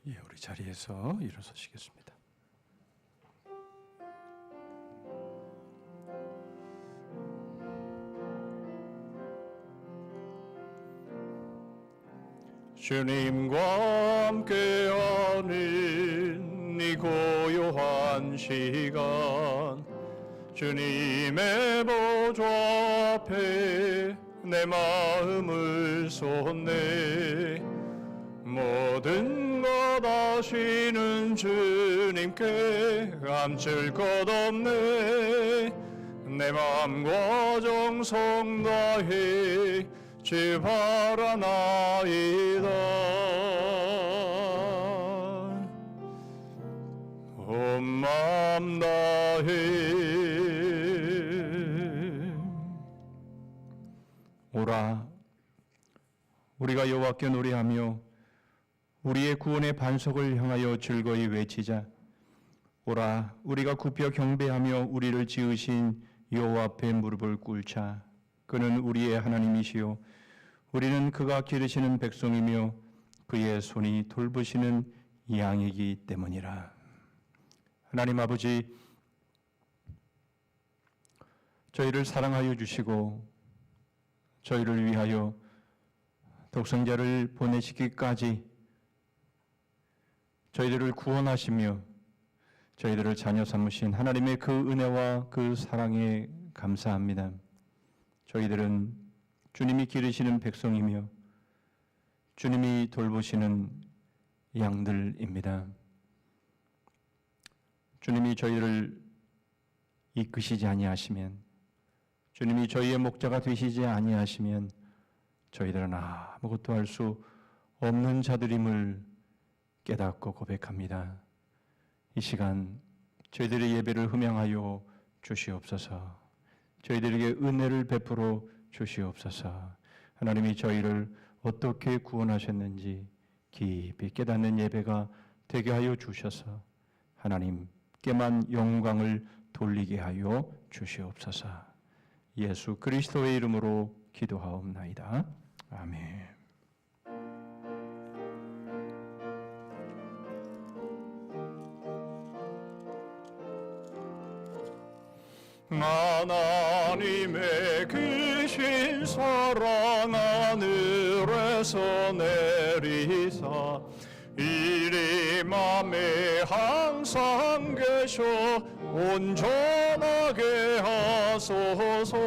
예, 우리 자리에서 일어서시겠습니다. 주님과 함께하는 이 고요한 시간, 주님의 보좌 앞에 내 마음을 쏟네. 모든 것 아시는 주님께 감출 것 없네. 내 마음과 정성 다해 주 바라나이다. 온 마음 다해 오라. 우리가 여호와께 노래하며 우리의 구원의 반석을 향하여 즐거이 외치자. 오라, 우리가 굽혀 경배하며 우리를 지으신 여호와 앞에 무릎을 꿇자. 그는 우리의 하나님이시요 우리는 그가 기르시는 백성이며 그의 손이 돌보시는 양이기 때문이라. 하나님 아버지, 저희를 사랑하여 주시고 저희를 위하여 독생자를 보내시기까지 저희들을 구원하시며 저희들을 자녀 삼으신 하나님의 그 은혜와 그 사랑에 감사합니다. 저희들은 주님이 기르시는 백성이며 주님이 돌보시는 양들입니다. 주님이 저희를 이끄시지 아니하시면, 주님이 저희의 목자가 되시지 아니하시면 저희들은 아무것도 할 수 없는 자들임을 깨닫고 고백합니다. 이 시간 저희들의 예배를 흠양하여 주시옵소서. 저희들에게 은혜를 베풀어 주시옵소서. 하나님이 저희를 어떻게 구원하셨는지 깊이 깨닫는 예배가 되게 하여 주셔서 하나님께만 영광을 돌리게 하여 주시옵소서. 예수 그리스도의 이름으로 기도하옵나이다. 아멘. 하나님의 크신 사랑 하늘에서 내리사 이리 맘에 항상 계셔 온전하게 하소서.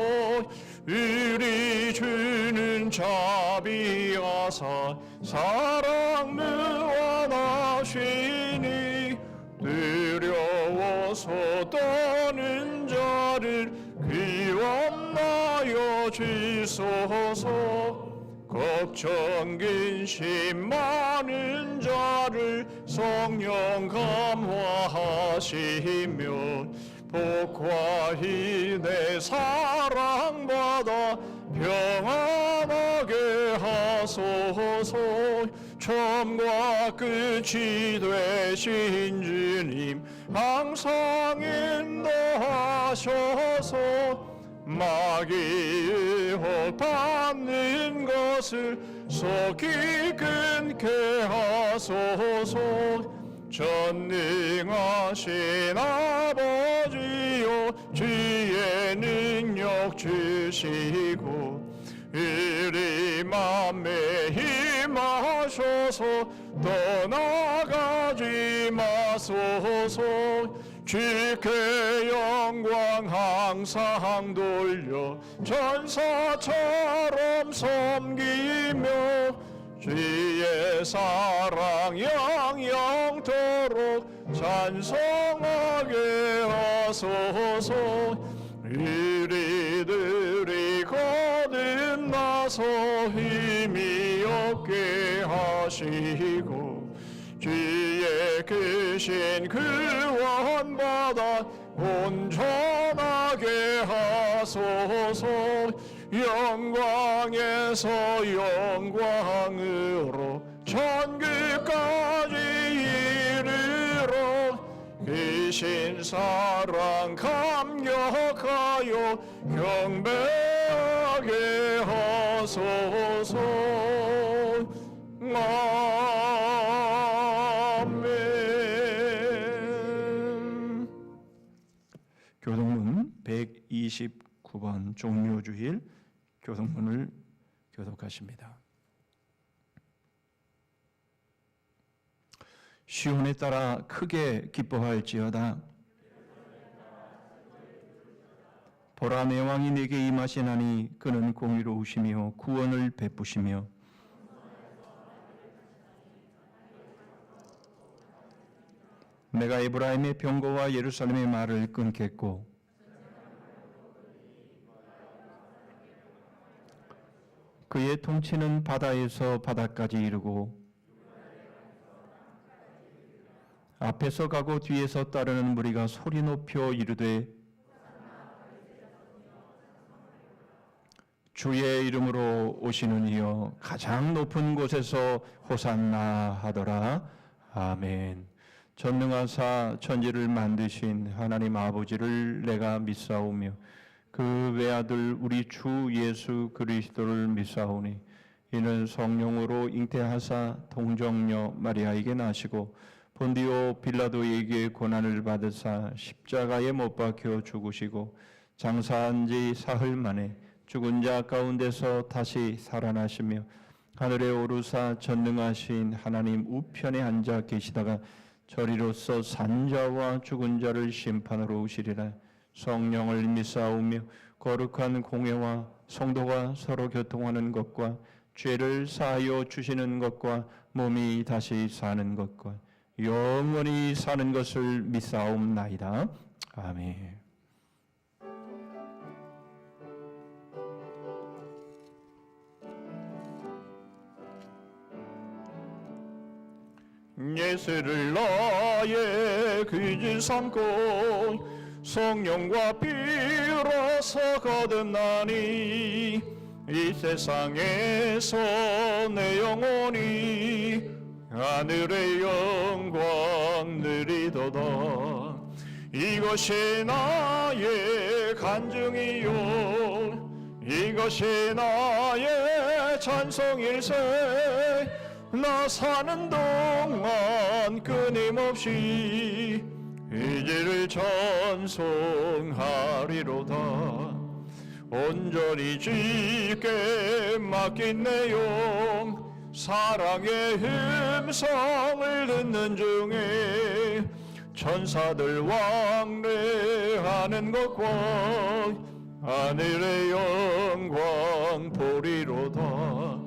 이리 주는 자비하사 사랑 무한하시니 두려워서 떠는 자를 귀원하여 주소서. 걱정 근심 많은 자를 성령 감화하시며 복화히 내 사랑받아 평안하게 하소서. 처음과 끝이 되신 주님 항상 인도하셔서 마귀 유혹 받는 것을 속히 끊게 하소서. 전능하신 아버지여 주의 능력 주시고 이리 맘에 힘하셔서 떠나가지 마소서. 주께 영광 항상 돌려 전사처럼 섬기며 주의 사랑 영영토록 찬송하게 하소서. 이리들이 거듭나서 힘이 없게 하시고 주의 크신 구원받아 온전하게 하소서. 영광에서 영광으로 천국까지 이르러 크신 사랑 감격하여 경배하게 하소서. 29번 종료주일 교독문을 교독하십니다. 시온에 따라 크게 기뻐할지어다. 보라, 내 왕이 내게 임하시나니 그는 공의로우시며 구원을 베푸시며 내가 에브라임의 병거와 예루살렘의 말을 끊겠고 그의 통치는 바다에서 바다까지 이르고 앞에서 가고 뒤에서 따르는 무리가 소리 높여 이르되 주의 이름으로 오시는 이여 가장 높은 곳에서 호산나 하더라. 아멘. 전능하사 천지를 만드신 하나님 아버지를 내가 믿사오며 그 외아들 우리 주 예수 그리스도를 믿사오니 이는 성령으로 잉태하사 동정녀 마리아에게 나시고 본디오 빌라도에게 고난을 받으사 십자가에 못 박혀 죽으시고 장사한 지 사흘 만에 죽은 자 가운데서 다시 살아나시며 하늘에 오르사 전능하신 하나님 우편에 앉아 계시다가 저리로서 산 자와 죽은 자를 심판하러 오시리라. 성령을 믿사오며 거룩한 공회와 성도가 서로 교통하는 것과 죄를 사하여 주시는 것과 몸이 다시 사는 것과 영원히 사는 것을 믿사옵나이다. 아멘. 예수를 나의 귀지 삼고 성령과 비로소 거듭나니 이 세상에서 내 영혼이 하늘의 영광 누리도다. 이것이 나의 간증이요 이것이 나의 찬송일세. 나 사는 동안 끊임없이 이제를 찬송하리로다. 온전히 주께 맡긴 내 영 사랑의 음성을 듣는 중에 천사들 왕래하는 것과 하늘의 영광 보리로다.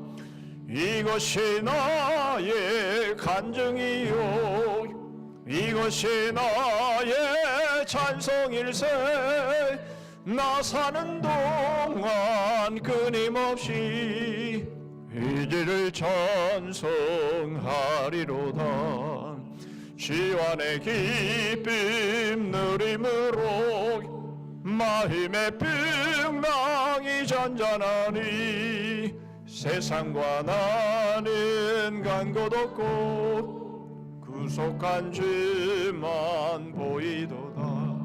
이것이 나의 간증이요 이것이 나의 찬송일세. 나 사는 동안 끊임없이 이제를 찬송하리로다. 시완의 기쁨 누림으로 마음의 풍랑이 잔잔하니 세상과 나는 간 곳 없고 구속한 주만 보이도다.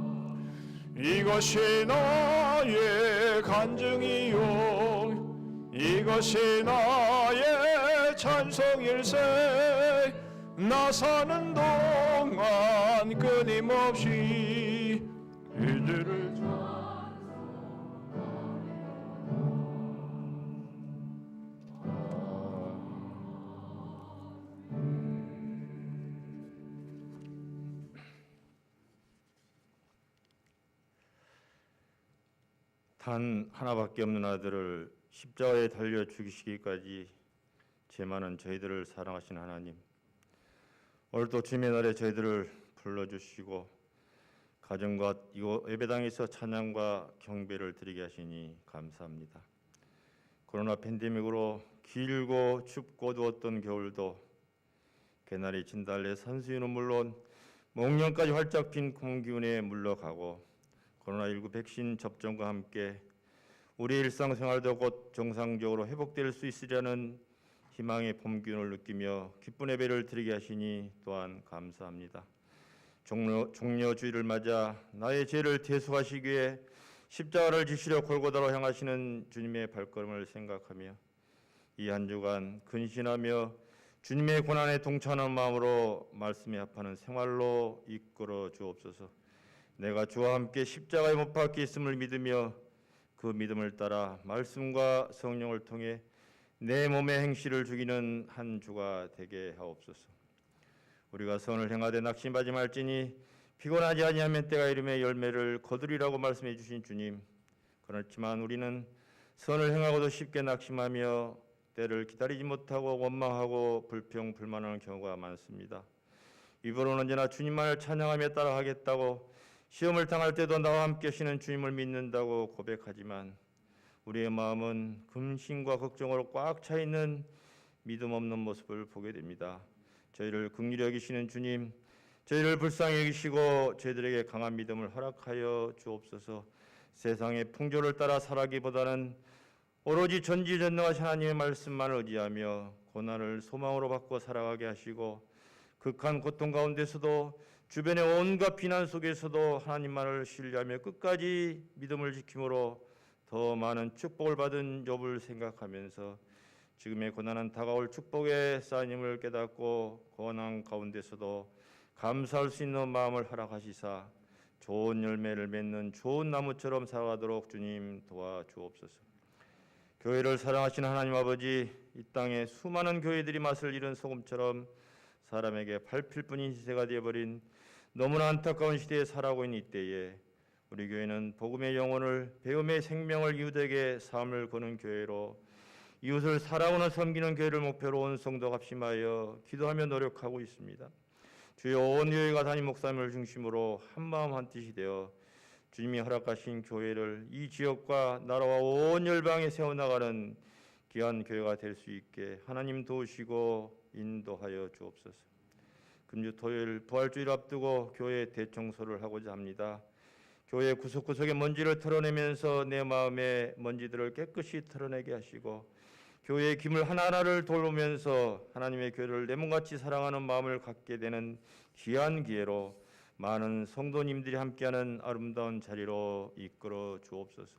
이것이 나의 간증이요 이것이 나의 찬송일세. 나 사는 동안 끊임없이 이제를 단 하나밖에 없는 아들을 십자가에 달려 죽이시기까지 죄 많은 저희들을 사랑하신 하나님, 오늘도 주님의 날에 저희들을 불러주시고 가정과 이곳 예배당에서 찬양과 경배를 드리게 하시니 감사합니다. 코로나 팬데믹으로 길고 춥고 어두웠던 겨울도 개나리 진달래 산수유는 물론 목련까지 활짝 핀 봄기운에 물러가고 코로나19 백신 접종과 함께 우리 일상생활도 곧 정상적으로 회복될 수 있으려는 희망의 봄기운을 느끼며 기쁜 예배를 드리게 하시니 또한 감사합니다. 종려주일을 맞아 나의 죄를 대속하시기 위해 십자가를 지시려 골고다로 향하시는 주님의 발걸음을 생각하며 이 한 주간 근신하며 주님의 고난에 동참하는 마음으로 말씀에 합하는 생활로 이끌어 주옵소서. 내가 주와 함께 십자가에 못 박혀 있음을 믿으며 그 믿음을 따라 말씀과 성령을 통해 내 몸의 행실을 죽이는 한 주가 되게 하옵소서. 우리가 선을 행하되 낙심하지 말지니 피곤하지 아니하면 때가 이름에 열매를 거두리라고 말씀해 주신 주님, 그렇지만 우리는 선을 행하고도 쉽게 낙심하며 때를 기다리지 못하고 원망하고 불평 불만하는 경우가 많습니다. 입으로는 언제나 주님만을 찬양하며 따라하겠다고 시험을 당할 때도 나와 함께 하시는 주님을 믿는다고 고백하지만 우리의 마음은 근심과 걱정으로 꽉 차 있는 믿음 없는 모습을 보게 됩니다. 저희를 긍휼히 여기시는 주님, 저희를 불쌍히 여기시고 저희들에게 강한 믿음을 허락하여 주옵소서. 세상의 풍조를 따라 살아기보다는 오로지 전지전능하신 하나님의 말씀만을 의지하며 고난을 소망으로 바꿔 살아가게 하시고 극한 고통 가운데서도 주변의 온갖 비난 속에서도 하나님만을 신뢰하며 끝까지 믿음을 지킴으로 더 많은 축복을 받은 욥을 생각하면서 지금의 고난은 다가올 축복의 쌓임을 깨닫고 고난 가운데서도 감사할 수 있는 마음을 허락하시사 좋은 열매를 맺는 좋은 나무처럼 살아가도록 주님 도와주옵소서. 교회를 사랑하시는 하나님 아버지, 이 땅에 수많은 교회들이 맛을 잃은 소금처럼 사람에게 밟힐 뿐인 시세가 되어버린 너무나 안타까운 시대에 살아가고 있는 이때에 우리 교회는 복음의 영혼을, 배움의 생명을 이웃에게 삶을 거는 교회로 이웃을 사랑하는 섬기는 교회를 목표로 온 성도가 합심하여 기도하며 노력하고 있습니다. 주여, 온 교회가 담임 목사님을 중심으로 한마음 한뜻이 되어 주님이 허락하신 교회를 이 지역과 나라와 온 열방에 세워나가는 귀한 교회가 될 수 있게 하나님 도우시고 인도하여 주옵소서. 금주 토요일 부활주일 앞두고 교회 대청소를 하고자 합니다. 교회 구석구석의 먼지를 털어내면서 내 마음의 먼지들을 깨끗이 털어내게 하시고 교회의 기물 하나하나를 돌보면서 하나님의 교회를 내 몸같이 사랑하는 마음을 갖게 되는 귀한 기회로 많은 성도님들이 함께하는 아름다운 자리로 이끌어 주옵소서.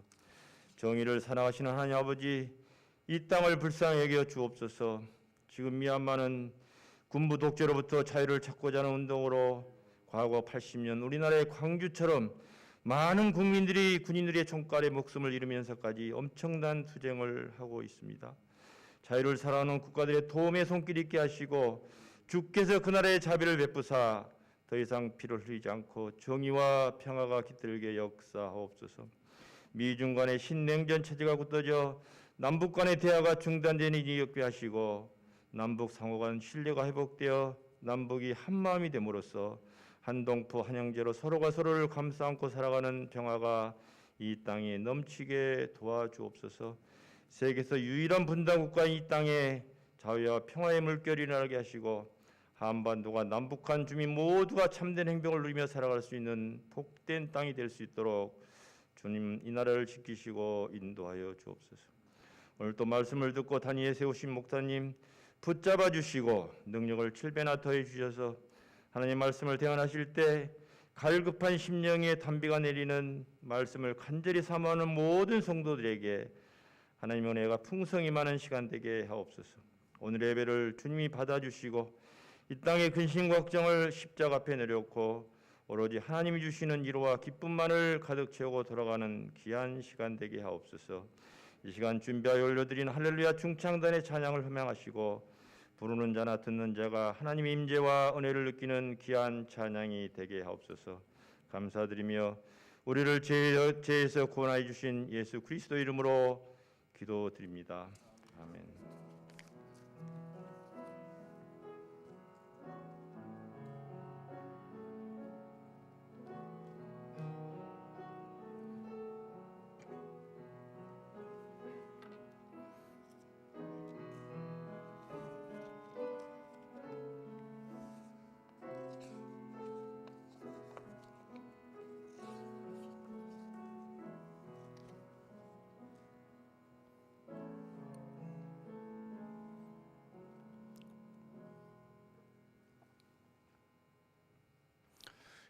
정의를 사랑하시는 하나님 아버지, 이 땅을 불쌍히 여겨 주옵소서. 지금 미얀마는 군부 독재로부터 자유를 찾고자 하는 운동으로 과거 80년 우리나라의 광주처럼 많은 국민들이 군인들의 총칼에 목숨을 잃으면서까지 엄청난 투쟁을 하고 있습니다. 자유를 사랑하는 국가들의 도움의 손길 있게 하시고 주께서 그 나라의 자비를 베푸사 더 이상 피를 흘리지 않고 정의와 평화가 깃들게 역사하옵소서. 미중 간의 신냉전 체제가 굳어져 남북 간의 대화가 중단되는 일이 없게 하시고 남북 상호 간 신뢰가 회복되어 남북이 한마음이 됨으로써 한동포 한형제로 서로가 서로를 감싸 안고 살아가는 평화가 이 땅에 넘치게 도와주옵소서. 세계에서 유일한 분단 국가인 이 땅에 자유와 평화의 물결이 나게 하시고 한반도가 남북한 주민 모두가 참된 행복을 누리며 살아갈 수 있는 복된 땅이 될 수 있도록 주님 이 나라를 지키시고 인도하여 주옵소서. 오늘 또 말씀을 듣고 단위에 세우신 목사님 붙잡아 주시고 능력을 7배나 더해 주셔서 하나님 말씀을 대언하실 때 갈급한 심령에 단비가 내리는 말씀을 간절히 사모하는 모든 성도들에게 하나님의 은혜가 풍성히 많은 시간 되게 하옵소서. 오늘의 예배를 주님이 받아주시고 이 땅의 근심과 걱정을 십자가 앞에 내려놓고 오로지 하나님이 주시는 위로와 기쁨만을 가득 채우고 돌아가는 귀한 시간 되게 하옵소서. 이 시간 준비하여 올려드린 할렐루야 중창단의 찬양을 흠양하시고 부르는 자나 듣는 자가 하나님의 임재와 은혜를 느끼는 귀한 찬양이 되게 하옵소서. 감사드리며 우리를 죄에서 구원하여 주신 예수 그리스도 이름으로 기도드립니다. 아멘.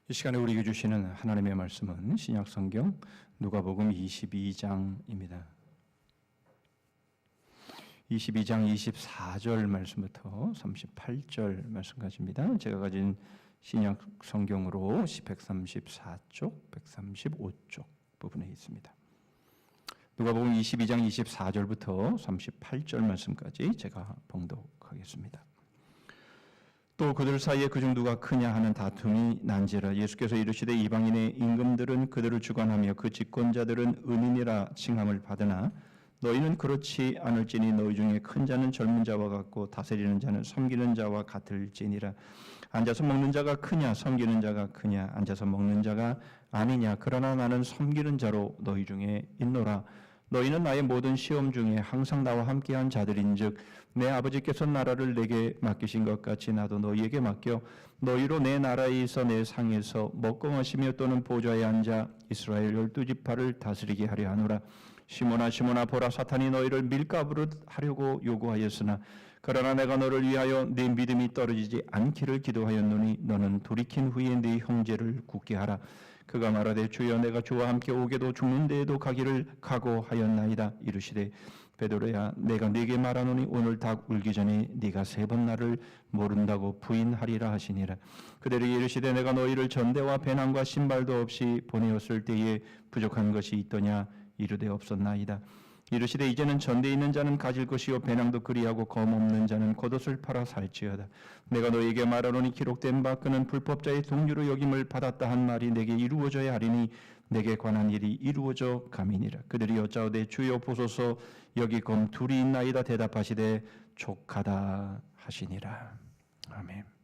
이 시간에 우리에게 주시는 하나님의 말씀은 신약성경 누가복음 22장입니다. 22장 24절 말씀부터 38절 말씀까지입니다. 제가 가진 신약 성경으로 134쪽, 135쪽 부분에 있습니다. 누가복음 22장 24절부터 38절 말씀까지 제가 봉독하겠습니다. 또 그들 사이에 그중 누가 크냐 하는 다툼이 난지라 예수께서 이르시되 이방인의 임금들은 그들을 주관하며 그 집권자들은 은인이라 칭함을 받으나 너희는 그렇지 않을지니 너희 중에 큰 자는 젊은 자와 같고 다스리는 자는 섬기는 자와 같을지니라. 앉아서 먹는 자가 크냐 섬기는 자가 크냐 앉아서 먹는 자가 아니냐 그러나 나는 섬기는 자로 너희 중에 있노라. 너희는 나의 모든 시험 중에 항상 나와 함께한 자들인즉 내 아버지께서 나라를 내게 맡기신 것 같이 나도 너희에게 맡겨 너희로 내 나라에 있어 내 상에서 먹고 마시며 또는 보좌에 앉아 이스라엘 12지파를 다스리게 하려 하노라. 시몬아 시몬아 보라 사탄이 너희를 밀가부르듯 하려고 요구하였으나 그러나 내가 너를 위하여 네 믿음이 떨어지지 않기를 기도하였노니 너는 돌이킨 후에 네 형제를 굳게 하라. 그가 말하되 주여 내가 주와 함께 오게도 죽는 데에도 가기를 각오하였나이다. 이르시되 베드로야 내가 네게 말하노니 오늘 닭 울기 전에 네가 3번 나를 모른다고 부인하리라 하시니라. 그들이 이르시되 내가 너희를 전대와 배낭과 신발도 없이 보내었을 때에 부족한 것이 있더냐. 이르되 없었나이다. 이르시되 이제는 전대 있는 자는 가질 것이요 배낭도 그리하고 검 없는 자는 겉옷을 팔아 살지어다. 내가 너에게 말하노니 기록된 바 그는 불법자의 동류로 여김을 받았다 한 말이 내게 이루어져야 하리니 내게 관한 일이 이루어져 감이니라. 그들이 여짜오되 주여 보소서 여기 검 둘이 있나이다. 대답하시되 족하다 하시니라. 아멘.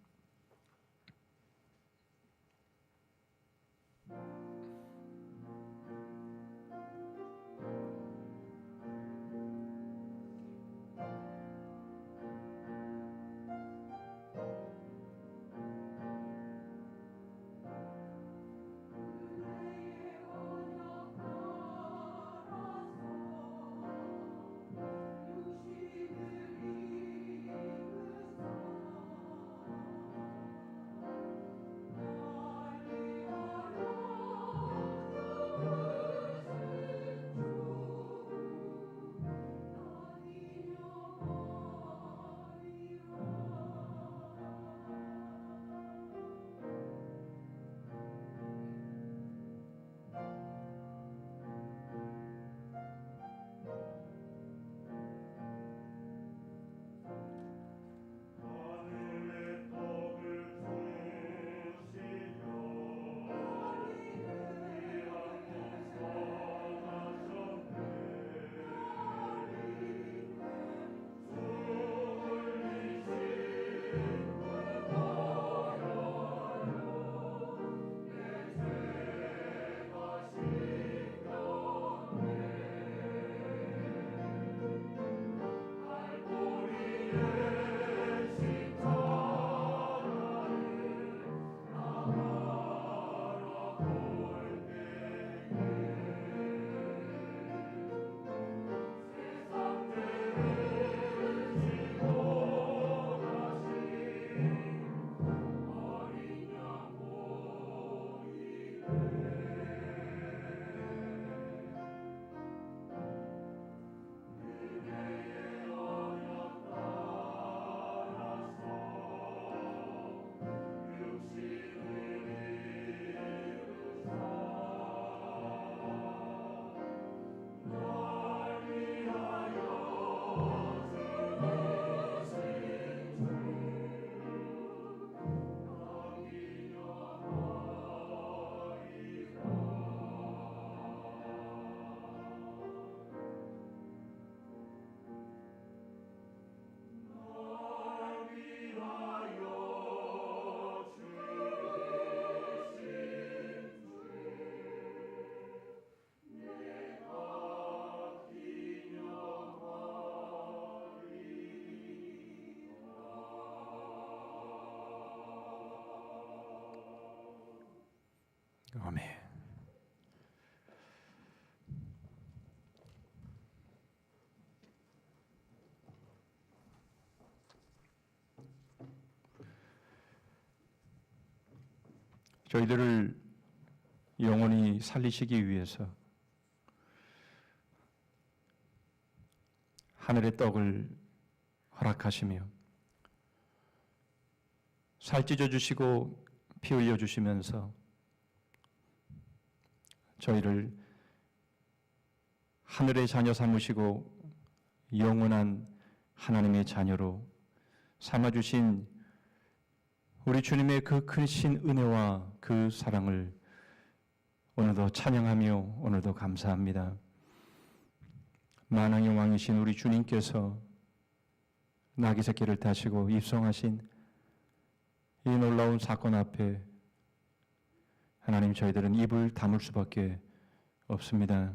아멘. 저희들을 영원히 살리시기 위해서 하늘의 떡을 허락하시며 살찌져 주시고 피 흘려 주시면서 저희를 하늘의 자녀 삼으시고 영원한 하나님의 자녀로 삼아주신 우리 주님의 그 크신 은혜와 그 사랑을 오늘도 찬양하며 오늘도 감사합니다. 만왕의 왕이신 우리 주님께서 나귀 새끼를 타시고 입성하신 이 놀라운 사건 앞에 하나님, 저희들은 입을 다물 수밖에 없습니다.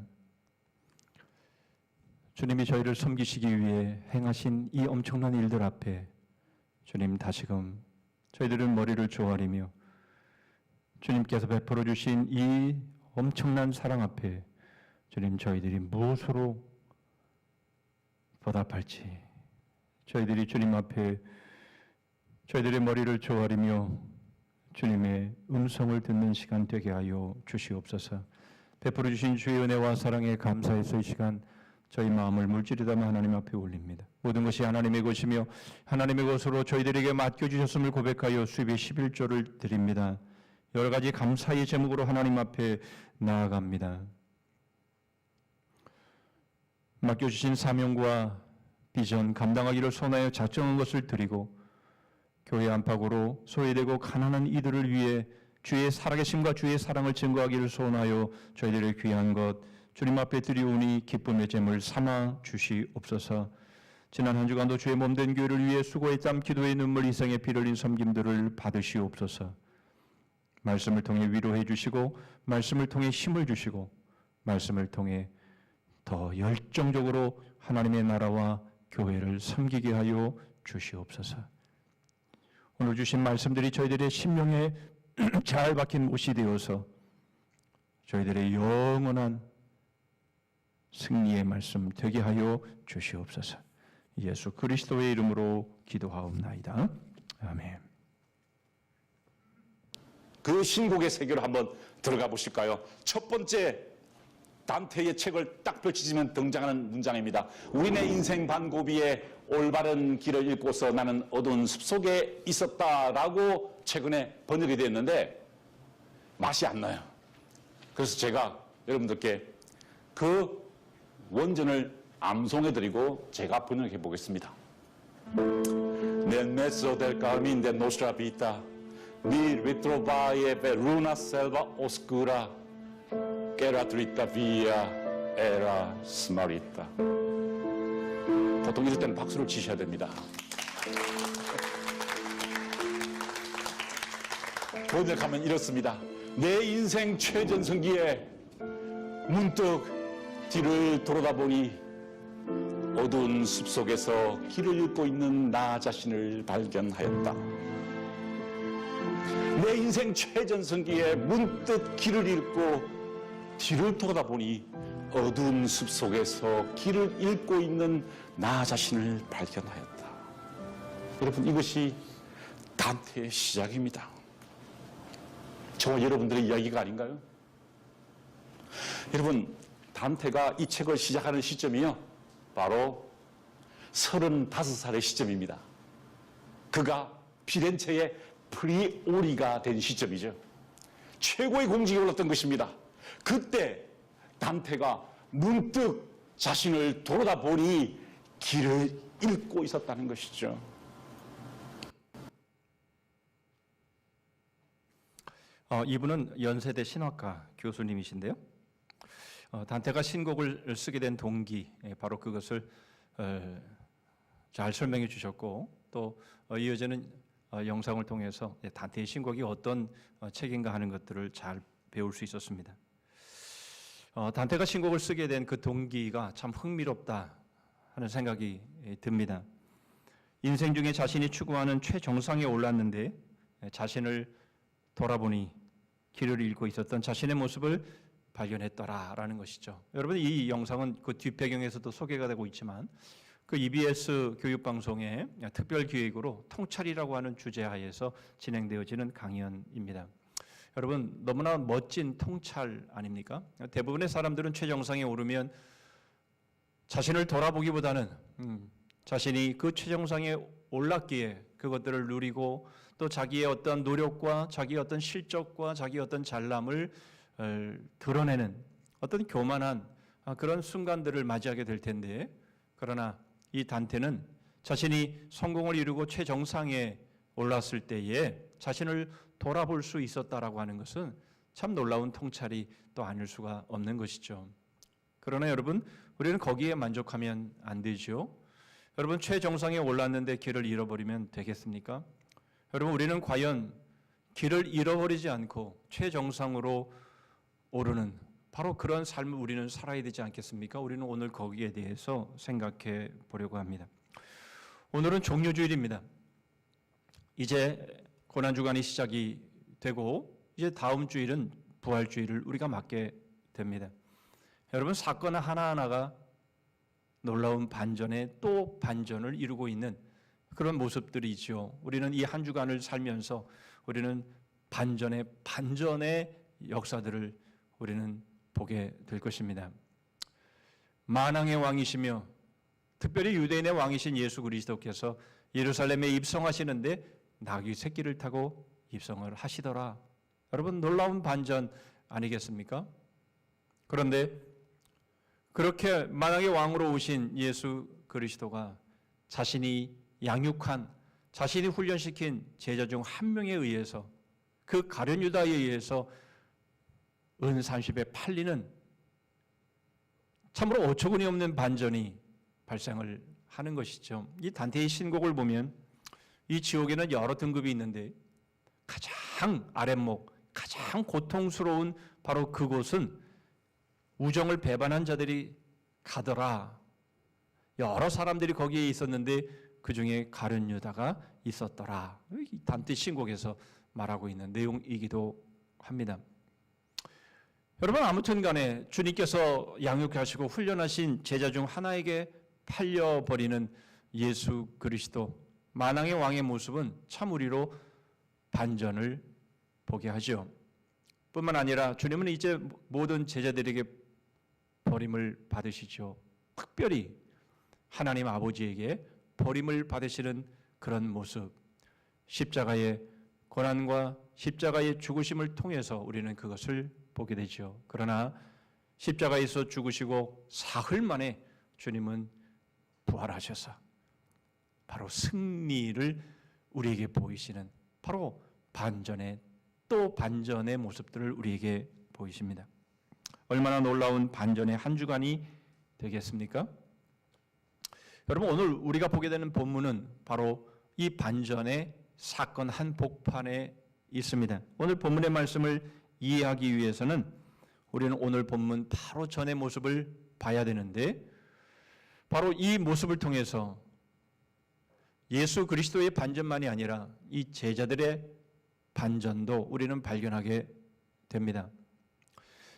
주님이 저희를 섬기시기 위해 행하신 이 엄청난 일들 앞에 주님, 다시금 저희들은 머리를 조아리며 주님께서 베풀어 주신 이 엄청난 사랑 앞에 주님, 저희들이 무엇으로 보답할지, 저희들이 주님 앞에 저희들의 머리를 조아리며 주님의 음성을 듣는 시간 되게 하여 주시옵소서. 베풀어 주신 주의 은혜와 사랑에 감사해서 이 시간 저희 마음을 물질이다만 하나님 앞에 올립니다. 모든 것이 하나님의 것이며 하나님의 것으로 저희들에게 맡겨주셨음을 고백하여 수입의 11조를 드립니다. 여러 가지 감사의 제목으로 하나님 앞에 나아갑니다. 맡겨주신 사명과 비전 감당하기를 소원하여 작정한 것을 드리고 교회 안팎으로 소외되고 가난한 이들을 위해 주의 살아계심과 주의 사랑을 증거하기를 소원하여 저희들의 귀한 것 주님 앞에 드리오니 기쁨의 제물 삼아 주시옵소서. 지난 한 주간도 주의 몸된 교회를 위해 수고의 땀, 기도의 눈물, 희생의 피를 흘린 섬김들을 받으시옵소서. 말씀을 통해 위로해 주시고 말씀을 통해 힘을 주시고 말씀을 통해 더 열정적으로 하나님의 나라와 교회를 섬기게 하여 주시옵소서. 오늘 주신 말씀들이 저희들의 심령에 잘 박힌 못이 되어서 저희들의 영원한 승리의 말씀 되게 하여 주시옵소서. 예수 그리스도의 이름으로 기도하옵나이다. 아멘. 그 신곡의 세계로 한번 들어가 보실까요? 첫 번째 단테의 책을 딱 펼치시면 등장하는 문장입니다. 우리네 인생 반고비에 올바른 길을 잃고서 나는 어두운 숲속에 있었다라고 최근에 번역이 됐는데 맛이 안 나요. 그래서 제가 여러분들께 그 원전을 암송해드리고 제가 번역해 보겠습니다. Nel mezzo del camin de nostra vita mi ritrovai per una selva oscura che era dritta via era smarrita. 보통 이럴 때는 박수를 치셔야 됩니다. 번역하면 이렇습니다. 내 인생 최전성기에 문득 뒤를 돌아다보니 어두운 숲속에서 길을 잃고 있는 나 자신을 발견하였다. 내 인생 최전성기에 문득 길을 잃고 뒤를 돌아다보니 어두운 숲속에서 길을 잃고 있는 나 자신을 발견하였다. 여러분, 이것이 단테의 시작입니다. 저와 여러분들의 이야기가 아닌가요? 여러분, 단테가 이 책을 시작하는 시점이요, 바로 35살의 시점입니다. 그가 피렌체의 프리오리가 된 시점이죠. 최고의 공직에 올랐던 것입니다. 그때 단테가 문득 자신을 돌아다 보니 길을 잃고 있었다는 것이죠. 이분은 연세대 신학과 교수님이신데요. 단테가 신곡을 쓰게 된 동기, 바로 그것을 잘 설명해 주셨고, 또 이어지는 영상을 통해서 단테의 신곡이 어떤 책인가 하는 것들을 잘 배울 수 있었습니다. 단테가 신곡을 쓰게 된 그 동기가 참 흥미롭다 하는 생각이 듭니다. 인생 중에 자신이 추구하는 최정상에 올랐는데 자신을 돌아보니 길을 잃고 있었던 자신의 모습을 발견했더라라는 것이죠. 여러분, 이 영상은 그 뒷배경에서도 소개가 되고 있지만 그 EBS 교육방송의 특별 기획으로 통찰이라고 하는 주제하에서 진행되어지는 강연입니다. 여러분, 너무나 멋진 통찰 아닙니까? 대부분의 사람들은 최정상에 오르면 자신을 돌아보기보다는 자신이 그 최정상에 올랐기에 그것들을 누리고 또 자기의 어떤 노력과 자기의 어떤 실적과 자기의 어떤 잘남을 드러내는 어떤 교만한 그런 순간들을 맞이하게 될 텐데, 그러나 이 단테는 자신이 성공을 이루고 최정상에 올랐을 때에 자신을 돌아볼 수 있었다라고 하는 것은 참 놀라운 통찰이 또 아닐 수가 없는 것이죠. 그러나 여러분, 우리는 거기에 만족하면 안 되죠. 여러분, 최정상에 올랐는데 길을 잃어버리면 되겠습니까? 여러분, 우리는 과연 길을 잃어버리지 않고 최정상으로 오르는 바로 그런 삶을 우리는 살아야 되지 않겠습니까? 우리는 오늘 거기에 대해서 생각해 보려고 합니다. 오늘은 종료주일입니다. 이제 고난주간이 시작이 되고 이제 다음 주일은 부활주일을 우리가 맞게 됩니다. 여러분, 사건 하나하나가 놀라운 반전에 또 반전을 이루고 있는 그런 모습들이죠. 우리는 이 한 주간을 살면서 우리는 반전의 역사들을 우리는 보게 될 것입니다. 만왕의 왕이시며 특별히 유대인의 왕이신 예수 그리스도께서 예루살렘에 입성하시는데 나귀 새끼를 타고 입성을 하시더라. 여러분, 놀라운 반전 아니겠습니까? 그런데 그렇게 만왕의 왕으로 오신 예수 그리스도가 자신이 양육한, 자신이 훈련시킨 제자 중 한 명에 의해서, 그 가룟 유다에 의해서 은 30에 팔리는 참으로 어처구니 없는 반전이 발생을 하는 것이죠. 이 단테의 신곡을 보면 이 지옥에는 여러 등급이 있는데 가장 아랫목, 가장 고통스러운 바로 그곳은 우정을 배반한 자들이 가더라. 여러 사람들이 거기에 있었는데 그 중에 가룟 유다가 있었더라. 이 단테 신곡에서 말하고 있는 내용이기도 합니다. 여러분, 아무튼 간에 주님께서 양육하시고 훈련하신 제자 중 하나에게 팔려버리는 예수 그리스도, 만왕의 왕의 모습은 참 우리로 반전을 보게 하죠. 뿐만 아니라 주님은 이제 모든 제자들에게 버림을 받으시죠. 특별히 하나님 아버지에게 버림을 받으시는 그런 모습, 십자가의 고난과 십자가의 죽으심을 통해서 우리는 그것을 보게 되죠. 그러나 십자가에서 죽으시고 사흘 만에 주님은 부활하셔서 바로 승리를 우리에게 보이시는 바로 반전의 또 반전의 모습들을 우리에게 보이십니다. 얼마나 놀라운 반전의 한 주간이 되겠습니까? 여러분, 오늘 우리가 보게 되는 본문은 바로 이 반전의 사건 한복판에 있습니다. 오늘 본문의 말씀을 이해하기 위해서는 우리는 오늘 본문 바로 전의 모습을 봐야 되는데, 바로 이 모습을 통해서 예수 그리스도의 반전만이 아니라 이 제자들의 반전도 우리는 발견하게 됩니다.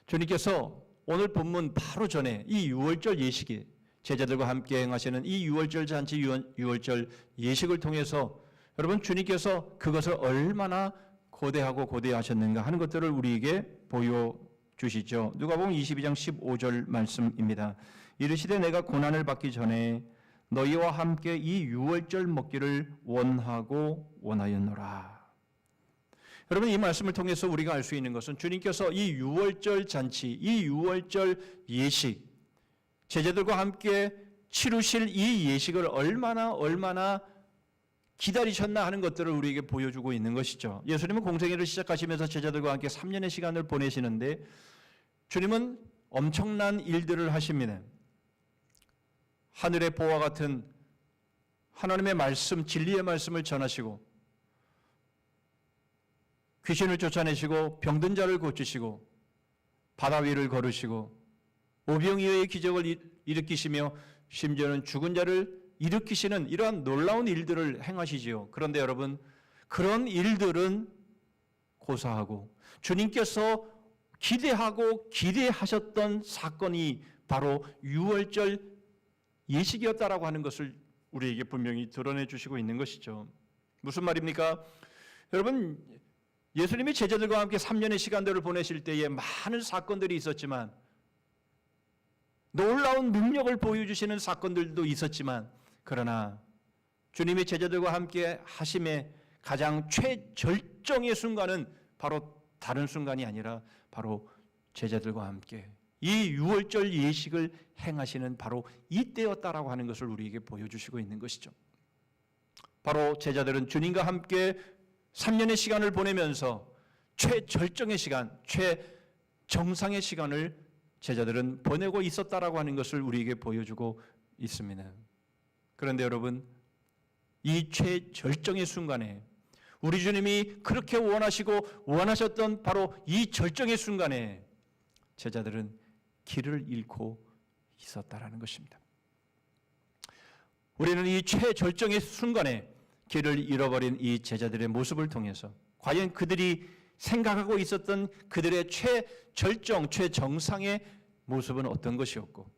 주님께서 오늘 본문 바로 전에 이 유월절 예식에 제자들과 함께 행하시는 이 유월절 잔치, 유월절 예식을 통해서 여러분, 주님께서 그것을 얼마나 고대하고 고대하셨는가 하는 것들을 우리에게 보여주시죠. 누가복음 22장 15절 말씀입니다. 이르시되 내가 고난을 받기 전에 너희와 함께 이 유월절 먹기를 원하고 원하였노라. 여러분, 이 말씀을 통해서 우리가 알 수 있는 것은 주님께서 이 유월절 잔치, 이 유월절 예식, 제자들과 함께 치르실 이 예식을 얼마나 기다리셨나 하는 것들을 우리에게 보여주고 있는 것이죠. 예수님은 공생애를 시작하시면서 제자들과 함께 3년의 시간을 보내시는데 주님은 엄청난 일들을 하십니다. 하늘의 보와 같은 하나님의 말씀, 진리의 말씀을 전하시고 귀신을 쫓아내시고 병든 자를 고치시고 바다 위를 걸으시고 오병이어의 기적을 일으키시며 심지어는 죽은 자를 일으키시는 이러한 놀라운 일들을 행하시지요. 그런데 여러분, 그런 일들은 고사하고 주님께서 기대하고 기대하셨던 사건이 바로 유월절 예식이었다라고 하는 것을 우리에게 분명히 드러내 주시고 있는 것이죠. 무슨 말입니까? 여러분, 예수님이 제자들과 함께 3년의 시간들을 보내실 때에 많은 사건들이 있었지만, 놀라운 능력을 보여주시는 사건들도 있었지만, 그러나 주님의 제자들과 함께 하심의 가장 최절정의 순간은 바로 다른 순간이 아니라 바로 제자들과 함께 이 유월절 예식을 행하시는 바로 이때였다라고 하는 것을 우리에게 보여주시고 있는 것이죠. 바로 제자들은 주님과 함께 3년의 시간을 보내면서 최절정의 시간, 최정상의 시간을 제자들은 보내고 있었다라고 하는 것을 우리에게 보여주고 있습니다. 그런데 여러분, 이 최절정의 순간에 우리 주님이 그렇게 원하시고 원하셨던 바로 이 절정의 순간에 제자들은 길을 잃고 있었다라는 것입니다. 우리는 이 최절정의 순간에 길을 잃어버린 이 제자들의 모습을 통해서 과연 그들이 생각하고 있었던 그들의 최절정, 최정상의 모습은 어떤 것이었고,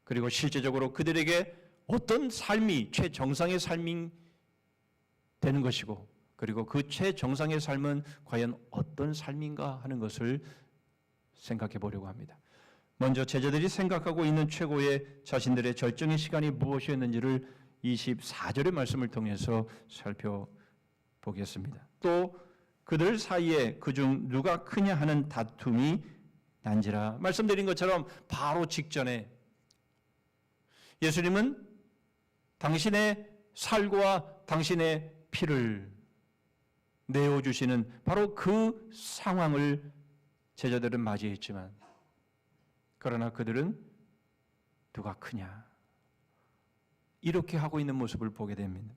그리고 실제적으로 그들에게 어떤 삶이 최정상의 삶이 되는 것이고, 그리고 그 최정상의 삶은 과연 어떤 삶인가 하는 것을 생각해 보려고 합니다. 먼저 제자들이 생각하고 있는 최고의 자신들의 절정의 시간이 무엇이었는지를 24절의 말씀을 통해서 살펴보겠습니다. 또 그들 사이에 그중 누가 크냐 하는 다툼이 난지라. 말씀드린 것처럼 바로 직전에 예수님은 당신의 살과 당신의 피를 내어주시는 바로 그 상황을 제자들은 맞이했지만, 그러나 그들은 누가 크냐 이렇게 하고 있는 모습을 보게 됩니다.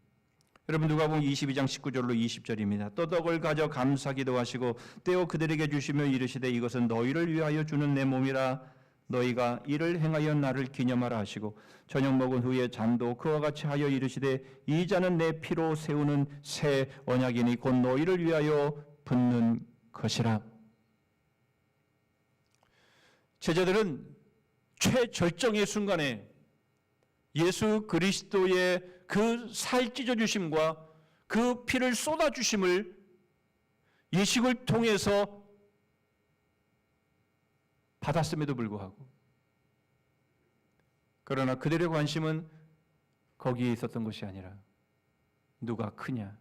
여러분, 누가복음 22장 19절로 20절입니다. 또 떡을 가져 감사기도 하시고 떼어 그들에게 주시며 이르시되 이것은 너희를 위하여 주는 내 몸이라. 너희가 이를 행하여 나를 기념하라 하시고 저녁 먹은 후에 잔도 그와 같이 하여 이르시되 이 잔은 내 피로 세우는 새 언약이니 곧 너희를 위하여 붓는 것이라. 제자들은 최절정의 순간에 예수 그리스도의 그 살 찢어 주심과 그 피를 쏟아 주심을 예식을 통해서 받았음에도 불구하고, 그러나 그들의 관심은 거기에 있었던 것이 아니라 누가 크냐,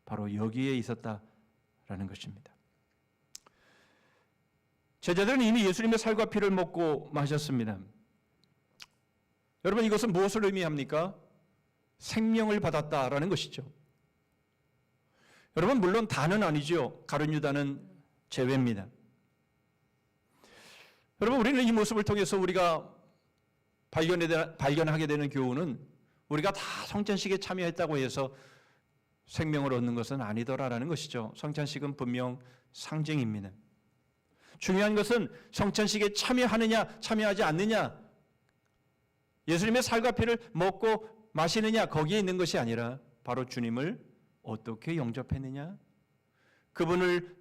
바로 여기에 있었다라는 것입니다. 제자들은 이미 예수님의 살과 피를 먹고 마셨습니다. 여러분, 이것은 무엇을 의미합니까? 생명을 받았다라는 것이죠. 여러분, 물론 다는 아니죠. 가룟 유다는 제외입니다. 여러분, 우리는 이 모습을 통해서 우리가 발견하게 되는 교훈은 우리가 다 성찬식에 참여했다고 해서 생명을 얻는 것은 아니더라라는 것이죠. 성찬식은 분명 상징입니다. 중요한 것은 성찬식에 참여하느냐 참여하지 않느냐, 예수님의 살과 피를 먹고 마시느냐 거기에 있는 것이 아니라 바로 주님을 어떻게 영접했느냐, 그분을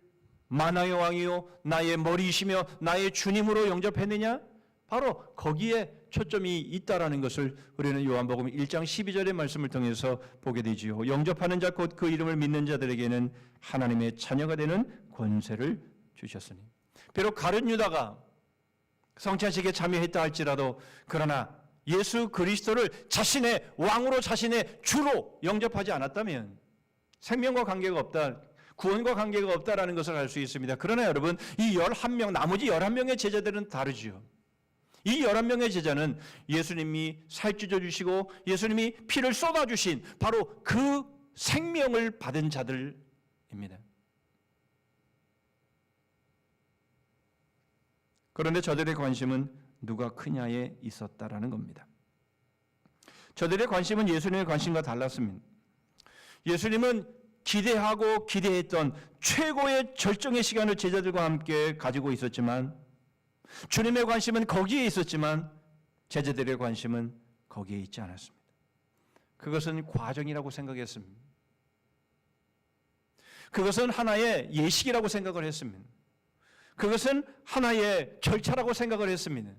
만왕의 왕이요 나의 머리이시며 나의 주님으로 영접했느냐, 바로 거기에 초점이 있다라는 것을 우리는 요한복음 1장 12절의 말씀을 통해서 보게 되지요. 영접하는 자 곧 그 이름을 믿는 자들에게는 하나님의 자녀가 되는 권세를 주셨으니. 비록 가룟 유다가 성찬식에 참여했다 할지라도, 그러나 예수 그리스도를 자신의 왕으로 자신의 주로 영접하지 않았다면 생명과 관계가 없다, 구원과 관계가 없다라는 것을 알 수 있습니다. 그러나 여러분, 이 11명, 나머지 11명의 제자들은 다르지요. 이 11명의 제자는 예수님이 살찌져 주시고 예수님이 피를 쏟아 주신 바로 그 생명을 받은 자들입니다. 그런데 저들의 관심은 누가 크냐에 있었다라는 겁니다. 저들의 관심은 예수님의 관심과 달랐습니다. 예수님은 기대하고 기대했던 최고의 절정의 시간을 제자들과 함께 가지고 있었지만, 주님의 관심은 거기에 있었지만 제자들의 관심은 거기에 있지 않았습니다. 그것은 과정이라고 생각했습니다. 그것은 하나의 예식이라고 생각을 했습니다. 그것은 하나의 절차라고 생각을 했습니다.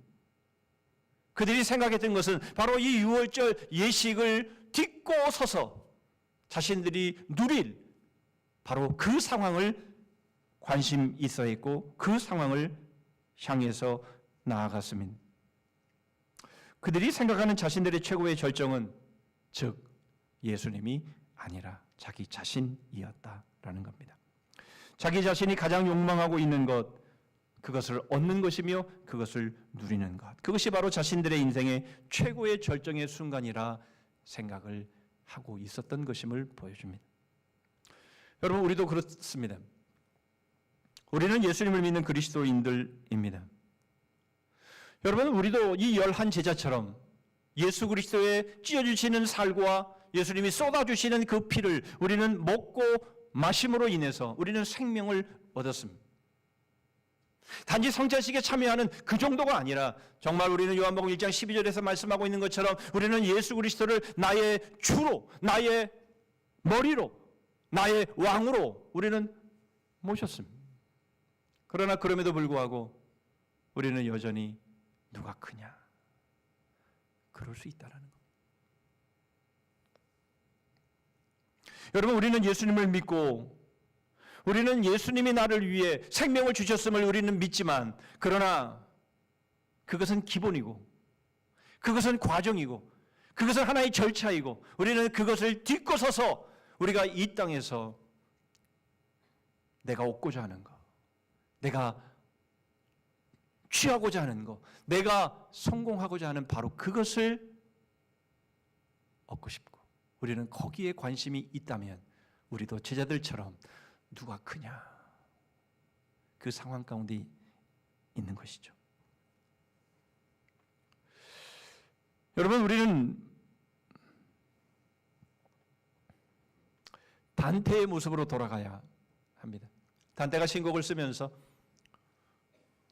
그들이 생각했던 것은 바로 이 유월절 예식을 딛고 서서 자신들이 누릴 바로 그 상황을 관심 있어 했고, 그 상황을 향해서 나아갔습니다. 그들이 생각하는 자신들의 최고의 절정은, 즉 예수님이 아니라 자기 자신이었다라는 겁니다. 자기 자신이 가장 욕망하고 있는 것, 그것을 얻는 것이며 그것을 누리는 것, 그것이 바로 자신들의 인생의 최고의 절정의 순간이라 생각을 하고 있었던 것임을 보여줍니다. 여러분, 우리도 그렇습니다. 우리는 예수님을 믿는 그리스도인들입니다. 여러분, 우리도 이 11 제자처럼 예수 그리스도의 찢어주시는 살과 예수님이 쏟아주시는 그 피를 우리는 먹고 마심으로 인해서 우리는 생명을 얻었습니다. 단지 성찬식에 참여하는 그 정도가 아니라 정말 우리는 요한복음 1장 12절에서 말씀하고 있는 것처럼 우리는 예수 그리스도를 나의 주로, 나의 머리로, 나의 왕으로 우리는 모셨습니다. 그러나 그럼에도 불구하고 우리는 여전히 누가 크냐? 그럴 수 있다라는 겁니다. 여러분, 우리는 예수님을 믿고 우리는 예수님이 나를 위해 생명을 주셨음을 우리는 믿지만, 그러나 그것은 기본이고 그것은 과정이고 그것은 하나의 절차이고 우리는 그것을 딛고서서 우리가 이 땅에서 내가 얻고자 하는 것, 내가 취하고자 하는 것, 내가 성공하고자 하는 바로 그것을 얻고 싶고 우리는 거기에 관심이 있다면 우리도 제자들처럼 누가 크냐, 그 상황 가운데 있는 것이죠. 여러분, 우리는 단테의 모습으로 돌아가야 합니다. 단테가 신곡을 쓰면서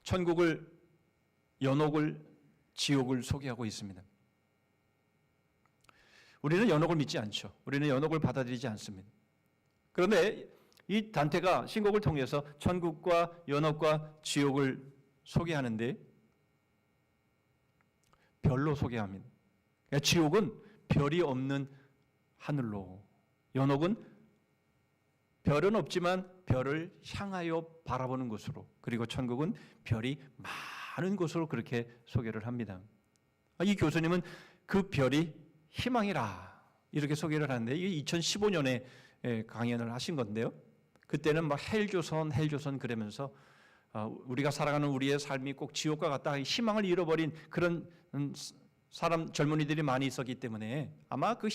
천국을, 연옥을, 지옥을 소개하고 있습니다. 우리는 연옥을 믿지 않죠. 우리는 연옥을 받아들이지 않습니다. 그런데 이 단테가 신곡을 통해서 천국과 연옥과 지옥을 소개하는데 별로 소개합니다. 그러니까 지옥은 별이 없는 하늘로, 연옥은 별은 없지만 별을 향하여 바라보는 곳으로, 그리고 천국은 별이 많은 곳으로 그렇게 소개를 합니다. 이 교수님은 그 별이 희망이라 이렇게 소개를 하는데, 이게 2015년에 강연을 하신 건데요. 그때는 막 헬조선 그러면서 우리가 살아가는 우리의 삶이 꼭 지옥과 같다, 희망을 잃어버린 그런 사람, 젊은이들이 많이 있었기 때문에 아마 그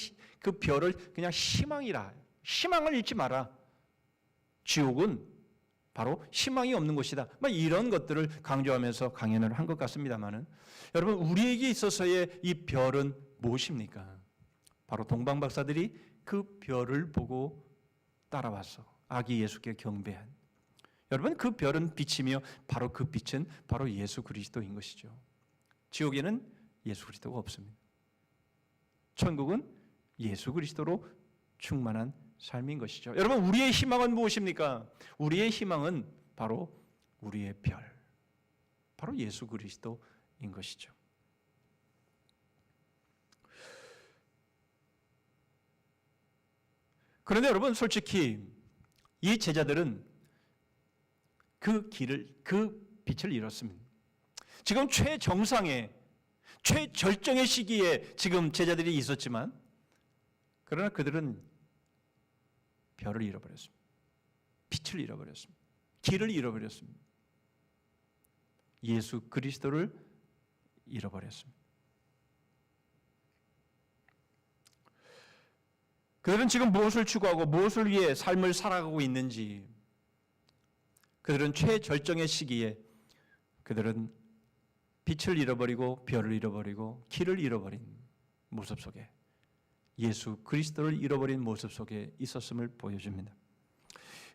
별을 그냥 희망이라, 희망을 잃지 마라, 지옥은 바로 희망이 없는 곳이다, 막 이런 것들을 강조하면서 강연을 한 것 같습니다만은, 여러분, 우리에게 있어서의 이 별은 무엇입니까? 바로 동방 박사들이 그 별을 보고 따라와서 아기 예수께 경배한, 여러분, 그 별은 빛이며 바로 그 빛은 바로 예수 그리스도인 것이죠. 지옥에는 예수 그리스도가 없습니다. 천국은 예수 그리스도로 충만한 삶인 것이죠. 여러분, 우리의 희망은 무엇입니까? 우리의 희망은 바로 우리의 별, 바로 예수 그리스도인 것이죠. 그런데 여러분, 솔직히 이 제자들은 그 빛을 잃었습니다. 지금 최정상의, 최절정의 시기에 지금 제자들이 있었지만, 그러나 그들은 별을 잃어버렸습니다. 빛을 잃어버렸습니다. 길을 잃어버렸습니다. 예수 그리스도를 잃어버렸습니다. 그들은 지금 무엇을 추구하고 무엇을 위해 삶을 살아가고 있는지, 그들은 최절정의 시기에 그들은 빛을 잃어버리고 별을 잃어버리고 길을 잃어버린 모습 속에, 예수 그리스도를 잃어버린 모습 속에 있었음을 보여줍니다.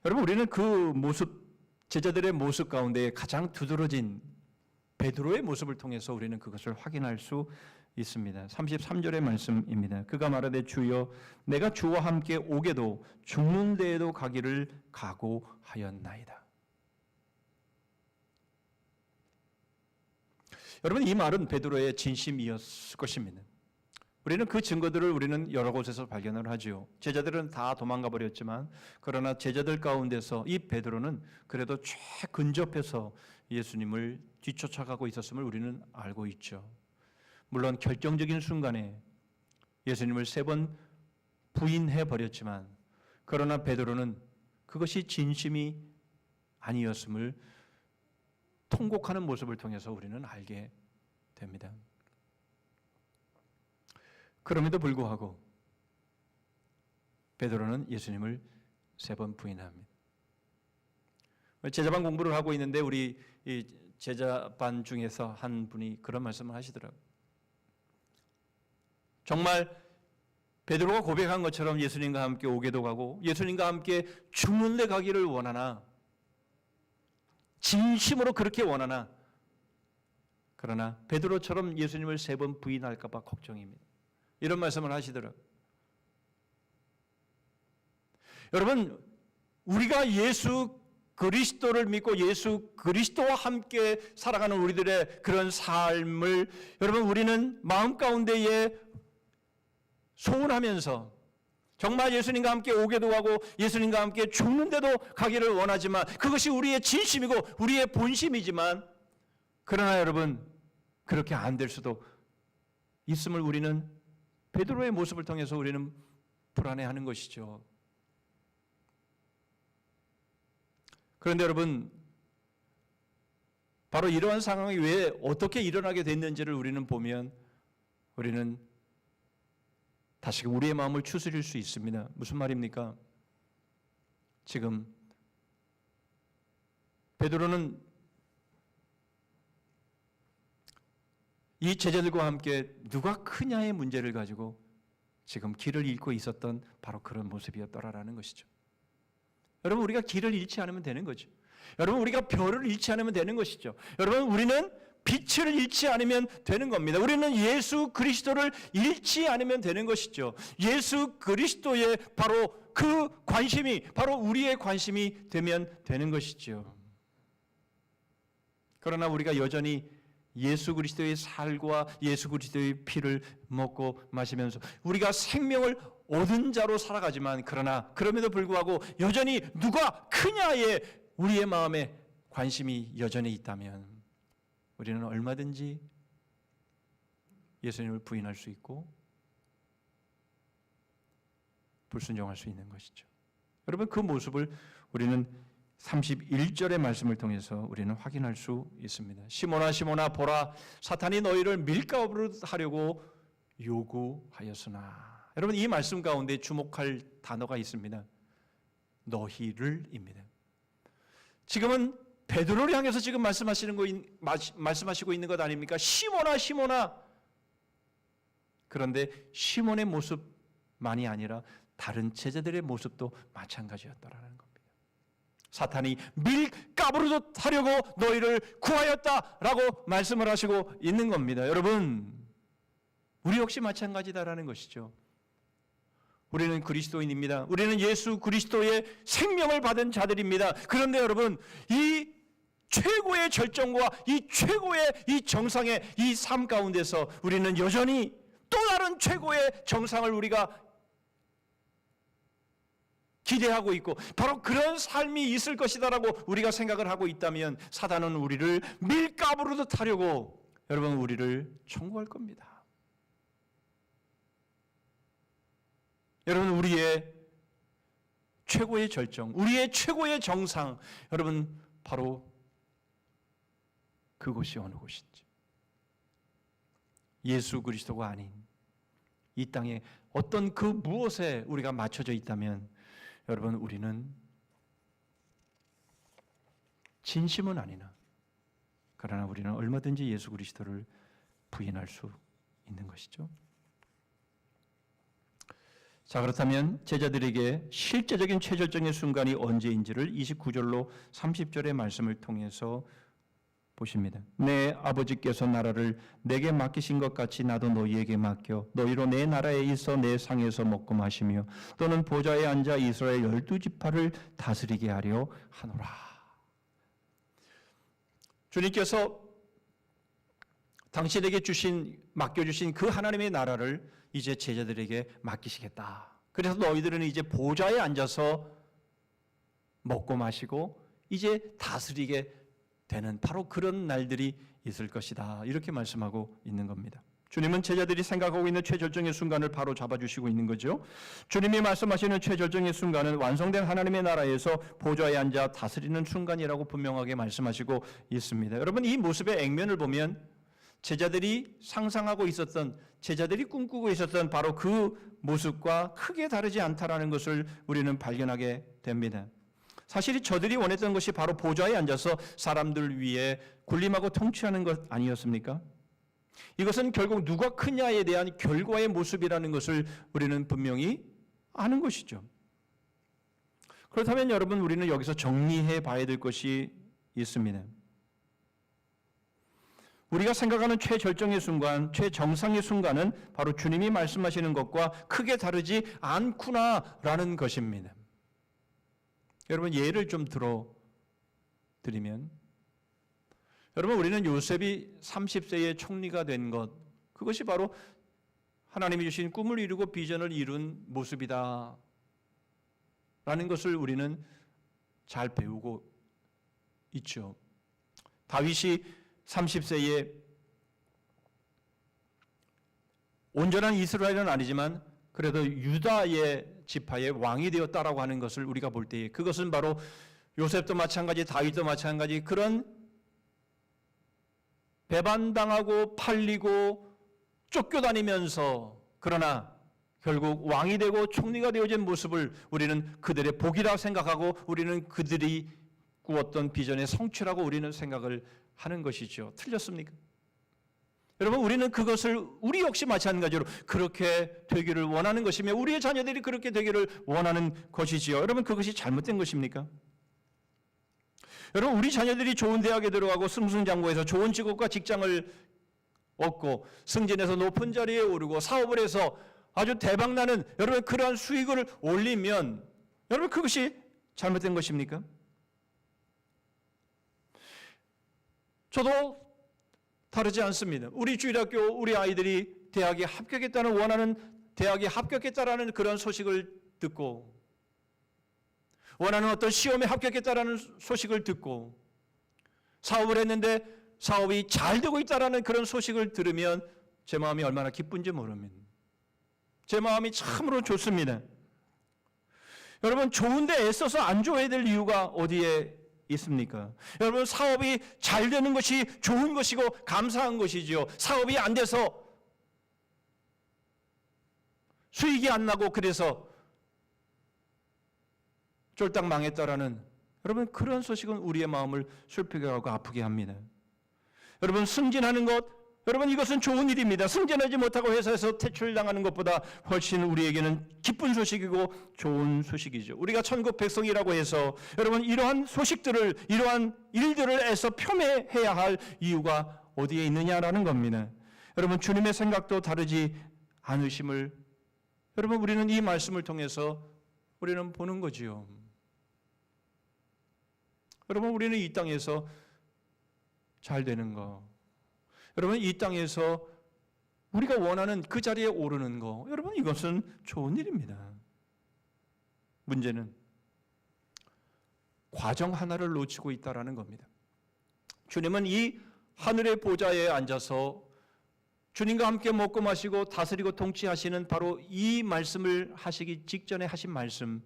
여러분, 우리는 그 모습, 제자들의 모습 가운데 가장 두드러진 베드로의 모습을 통해서 우리는 그것을 확인할 수 있습니다. 33절의 말씀입니다. 그가 말하되 주여, 내가 주와 함께 오게도 죽는 데에도 가기를 각오하였나이다. 여러분, 이 말은 베드로의 진심이었을 것입니다. 우리는 그 증거들을 우리는 여러 곳에서 발견을 하죠. 제자들은 다 도망가 버렸지만, 그러나 제자들 가운데서 이 베드로는 그래도 최근접해서 예수님을 뒤쫓아가고 있었음을 우리는 알고 있죠. 물론 결정적인 순간에 예수님을 3번 부인해 버렸지만 그러나 베드로는 그것이 진심이 아니었음을 통곡하는 모습을 통해서 우리는 알게 됩니다. 그럼에도 불구하고 베드로는 예수님을 3번 부인합니다. 제자반 공부를 하고 있는데 우리 이 제자반 중에서 한 분이 그런 말씀을 하시더라고요. 정말 베드로가 고백한 것처럼 예수님과 함께 오게도 가고 예수님과 함께 죽는 데 가기를 원하나, 진심으로 그렇게 원하나, 그러나 베드로처럼 예수님을 3번 부인할까 봐 걱정입니다. 이런 말씀을 하시더라고요. 여러분, 우리가 예수 그리스도를 믿고 예수 그리스도와 함께 살아가는 우리들의 그런 삶을 여러분 우리는 마음 가운데에 소원하면서 정말 예수님과 함께 오게도 하고 예수님과 함께 죽는데도 가기를 원하지만 그것이 우리의 진심이고 우리의 본심이지만 그러나 여러분 그렇게 안 될 수도 있음을 우리는 베드로의 모습을 통해서 우리는 불안해하는 것이죠. 그런데 여러분 바로 이러한 상황이 왜 어떻게 일어나게 됐는지를 우리는 보면 우리는 다시금 우리의 마음을 추스릴 수 있습니다. 무슨 말입니까? 지금 베드로는 이 제자들과 함께 누가 크냐의 문제를 가지고 지금 길을 잃고 있었던 바로 그런 모습이었더라라는 것이죠. 여러분 우리가 길을 잃지 않으면 되는 거죠. 여러분 우리가 별을 잃지 않으면 되는 것이죠. 여러분 우리는 빛을 잃지 않으면 되는 겁니다. 우리는 예수 그리스도를 잃지 않으면 되는 것이죠. 예수 그리스도의 바로 그 관심이 바로 우리의 관심이 되면 되는 것이죠. 그러나 우리가 여전히 예수 그리스도의 살과 예수 그리스도의 피를 먹고 마시면서 우리가 생명을 얻은 자로 살아가지만 그러나 그럼에도 불구하고 여전히 누가 크냐에 우리의 마음에 관심이 여전히 있다면 우리는 얼마든지 예수님을 부인할 수 있고 불순종할 수 있는 것이죠. 여러분 그 모습을 우리는 31절의 말씀을 통해서 우리는 확인할 수 있습니다. 시몬아 시몬아 보라 사탄이 너희를 밀가부로 하려고 요구하였으나. 여러분 이 말씀 가운데 주목할 단어가 있습니다. 너희를입니다. 지금은 베드로를 향해서 지금 말씀하시고 있는 것 아닙니까? 시몬아 시몬아. 그런데 시몬의 모습만이 아니라 다른 제자들의 모습도 마찬가지였다라는 겁니다. 사탄이 밀가부르듯 하려고 너희를 구하였다라고 말씀을 하시고 있는 겁니다. 여러분 우리 역시 마찬가지다라는 것이죠. 우리는 그리스도인입니다. 우리는 예수 그리스도의 생명을 받은 자들입니다. 그런데 여러분 이 최고의 절정과 이 최고의 이 정상의 이 삶 가운데서 우리는 여전히 또 다른 최고의 정상을 우리가 기대하고 있고 바로 그런 삶이 있을 것이다라고 우리가 생각을 하고 있다면 사단은 우리를 밀가부르듯 하려고 여러분 우리를 청구할 겁니다. 여러분 우리의 최고의 절정, 우리의 최고의 정상 여러분 바로 그곳이 어느 곳인지 예수 그리스도가 아닌 이 땅에 어떤 그 무엇에 우리가 맞춰져 있다면 여러분 우리는 진심은 아니나 그러나 우리는 얼마든지 예수 그리스도를 부인할 수 있는 것이죠. 자 그렇다면 제자들에게 실제적인 최절정의 순간이 언제인지를 29절로 30절의 말씀을 통해서 보십니다. 내 아버지께서 나라를 내게 맡기신 것 같이 나도 너희에게 맡겨 너희로 내 나라에 있어 내 상에서 먹고 마시며 또는 보좌에 앉아 이스라엘 12지파를 다스리게 하려 하노라. 주님께서 당신에게 맡겨주신 그 하나님의 나라를 이제 제자들에게 맡기시겠다. 그래서 너희들은 이제 보좌에 앉아서 먹고 마시고 이제 다스리게 되는 바로 그런 날들이 있을 것이다. 이렇게 말씀하고 있는 겁니다. 주님은 제자들이 생각하고 있는 최절정의 순간을 바로 잡아주시고 있는 거죠. 주님이 말씀하시는 최절정의 순간은 완성된 하나님의 나라에서 보좌에 앉아 다스리는 순간이라고 분명하게 말씀하시고 있습니다. 여러분, 이 모습의 액면을 보면 제자들이 상상하고 있었던, 제자들이 꿈꾸고 있었던 바로 그 모습과 크게 다르지 않다라는 것을 우리는 발견하게 됩니다. 사실 저들이 원했던 것이 바로 보좌에 앉아서 사람들 위에 군림하고 통치하는 것 아니었습니까? 이것은 결국 누가 크냐에 대한 결과의 모습이라는 것을 우리는 분명히 아는 것이죠. 그렇다면 여러분, 우리는 여기서 정리해 봐야 될 것이 있습니다. 우리가 생각하는 최절정의 순간, 최정상의 순간은 바로 주님이 말씀하시는 것과 크게 다르지 않구나라는 것입니다. 여러분, 예를 좀 들어드리면, 여러분, 우리는 요셉이 30세에 총리가 된 것, 그것이 바로 하나님이 주신 꿈을 이루고 비전을 이룬 모습이다 라는 것을 우리는 잘 배우고 있죠. 다윗이 30세에 온전한 이스라엘은 아니지만 그래도 유다의 지파의 왕이 되었다라고 하는 것을 우리가 볼 때에, 그것은 바로 요셉도 마찬가지, 다윗도 마찬가지, 그런 배반당하고 팔리고 쫓겨다니면서 그러나 결국 왕이 되고 총리가 되어진 모습을 우리는 그들의 복이라 생각하고 우리는 그들이 꾸었던 비전의 성취라고 우리는 생각을 하는 것이죠. 틀렸습니까? 여러분, 우리는 그것을 우리 역시 마찬가지로 그렇게 되기를 원하는 것이며 우리의 자녀들이 그렇게 되기를 원하는 것이지요. 여러분, 그것이 잘못된 것입니까? 여러분, 우리 자녀들이 좋은 대학에 들어가고 승승장구해서 좋은 직업과 직장을 얻고 승진해서 높은 자리에 오르고 사업을 해서 아주 대박나는, 여러분, 그러한 수익을 올리면 여러분, 그것이 잘못된 것입니까? 저도 다르지 않습니다. 우리 주일학교 우리 아이들이 대학에 합격했다는, 원하는 대학에 합격했다라는 그런 소식을 듣고, 원하는 어떤 시험에 합격했다라는 소식을 듣고, 사업을 했는데 사업이 잘 되고 있다라는 그런 소식을 들으면 제 마음이 얼마나 기쁜지 모릅니다. 제 마음이 참으로 좋습니다. 여러분, 좋은데 애써서 안 좋아야 될 이유가 어디에 있습니까? 여러분, 사업이 잘 되는 것이 좋은 것이고 감사한 것이지요. 사업이 안 돼서 수익이 안 나고 그래서 쫄딱 망했다라는, 여러분, 그런 소식은 우리의 마음을 슬프게 하고 아프게 합니다. 여러분, 승진하는 것, 여러분, 이것은 좋은 일입니다. 승진하지 못하고 회사에서 퇴출당하는 것보다 훨씬 우리에게는 기쁜 소식이고 좋은 소식이죠. 우리가 천국 백성이라고 해서 여러분, 이러한 소식들을, 이러한 일들을 애써 표명해야 할 이유가 어디에 있느냐라는 겁니다. 여러분, 주님의 생각도 다르지 않으심을 여러분, 우리는 이 말씀을 통해서 우리는 보는 거지요. 여러분, 우리는 이 땅에서 잘 되는 거, 여러분, 이 땅에서 우리가 원하는 그 자리에 오르는 거, 여러분, 이것은 좋은 일입니다. 문제는 과정 하나를 놓치고 있다라는 겁니다. 주님은 이 하늘의 보좌에 앉아서 주님과 함께 먹고 마시고 다스리고 통치하시는 바로 이 말씀을 하시기 직전에 하신 말씀,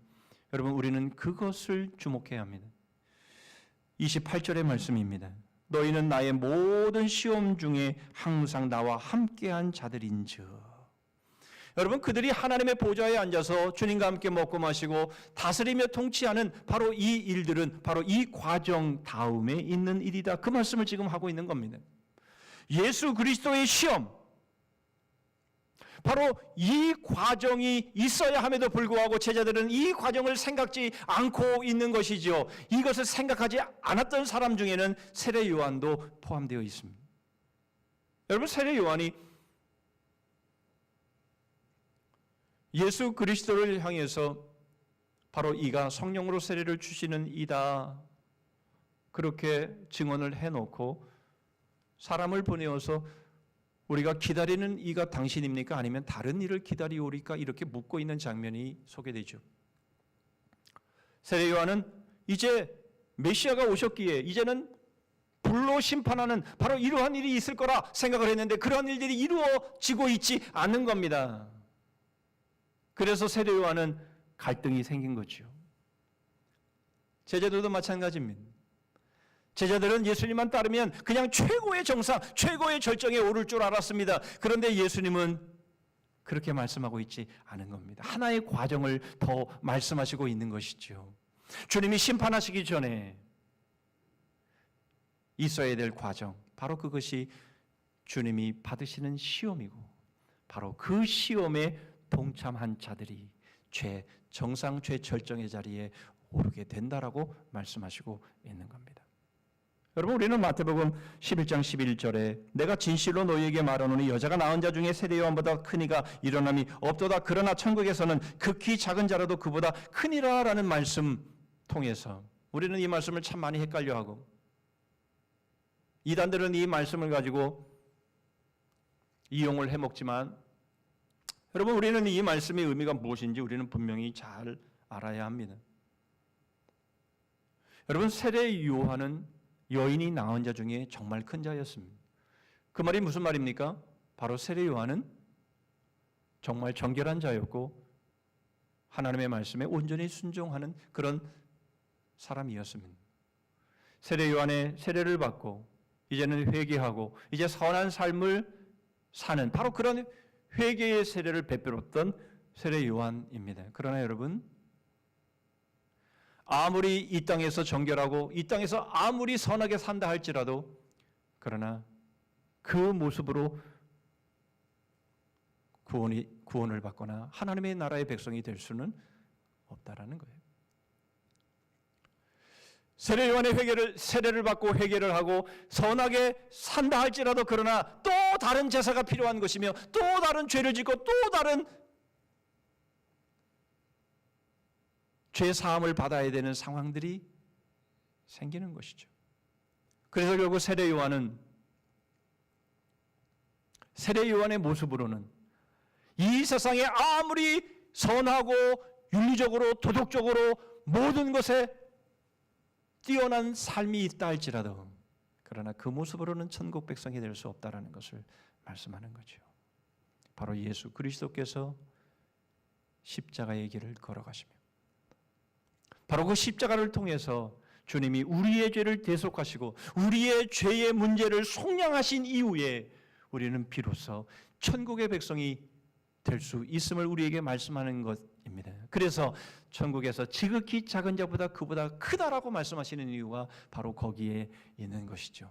여러분, 우리는 그것을 주목해야 합니다. 28절의 말씀입니다. 너희는 나의 모든 시험 중에 항상 나와 함께한 자들인즉. 여러분, 그들이 하나님의 보좌에 앉아서 주님과 함께 먹고 마시고 다스리며 통치하는 바로 이 일들은 바로 이 과정 다음에 있는 일이다. 그 말씀을 지금 하고 있는 겁니다. 예수 그리스도의 시험, 바로 이 과정이 있어야 함에도 불구하고 제자들은 이 과정을 생각지 않고 있는 것이죠. 이것을 생각하지 않았던 사람 중에는 세례 요한도 포함되어 있습니다. 여러분, 세례 요한이 예수 그리스도를 향해서 바로 이가 성령으로 세례를 주시는 이다, 그렇게 증언을 해놓고 사람을 보내어서 우리가 기다리는 이가 당신입니까? 아니면 다른 이를 기다리오리까? 이렇게 묻고 있는 장면이 소개되죠. 세례 요한은 이제 메시아가 오셨기에 이제는 불로 심판하는 바로 이러한 일이 있을 거라 생각을 했는데 그러한 일들이 이루어지고 있지 않는 겁니다. 그래서 세례 요한은 갈등이 생긴 거죠. 제자들도 마찬가지입니다. 제자들은 예수님만 따르면 그냥 최고의 정상, 최고의 절정에 오를 줄 알았습니다. 그런데 예수님은 그렇게 말씀하고 있지 않은 겁니다. 하나의 과정을 더 말씀하시고 있는 것이죠. 주님이 심판하시기 전에 있어야 될 과정, 바로 그것이 주님이 받으시는 시험이고 바로 그 시험에 동참한 자들이 정상 최절정의 자리에 오르게 된다라고 말씀하시고 있는 겁니다. 여러분, 우리는 마태복음 11장 11절에 내가 진실로 너희에게 말하노니 여자가 낳은 자 중에 세례 요한보다 큰 이가 일어남이 없도다. 그러나 천국에서는 극히 작은 자라도 그보다 크니라라는 말씀 통해서 우리는 이 말씀을 참 많이 헷갈려하고 이단들은 이 말씀을 가지고 이용을 해먹지만 여러분, 우리는 이 말씀의 의미가 무엇인지 우리는 분명히 잘 알아야 합니다. 여러분, 세례 요한은 여인이 낳은 자 중에 정말 큰 자였습니다. 그 말이 무슨 말입니까? 바로 세례 요한은 정말 정결한 자였고 하나님의 말씀에 온전히 순종하는 그런 사람이었습니다. 세례 요한의 세례를 받고 이제는 회개하고 이제 선한 삶을 사는 바로 그런 회개의 세례를 베풀었던 세례 요한입니다. 그러나 여러분, 아무리 이 땅에서 정결하고 이 땅에서 아무리 선하게 산다 할지라도 그러나 그 모습으로 구원을 받거나 하나님의 나라의 백성이 될 수는 없다라는 거예요. 세례 요한의 세례를 받고 회개를 하고 선하게 산다 할지라도 그러나 또 다른 제사가 필요한 것이며 또 다른 죄를 짓고 또 다른 죄 사함을 받아야 되는 상황들이 생기는 것이죠. 그래서 결국 세례 요한의 모습으로는 이 세상에 아무리 선하고 윤리적으로 도덕적으로 모든 것에 뛰어난 삶이 있다 할지라도 그러나 그 모습으로는 천국 백성이 될 수 없다라는 것을 말씀하는 거죠. 바로 예수 그리스도께서 십자가의 길을 걸어가시며 바로 그 십자가를 통해서 주님이 우리의 죄를 대속하시고 우리의 죄의 문제를 속량하신 이후에 우리는 비로소 천국의 백성이 될 수 있음을 우리에게 말씀하는 것입니다. 그래서 천국에서 지극히 작은 자보다 그보다 크다라고 말씀하시는 이유가 바로 거기에 있는 것이죠.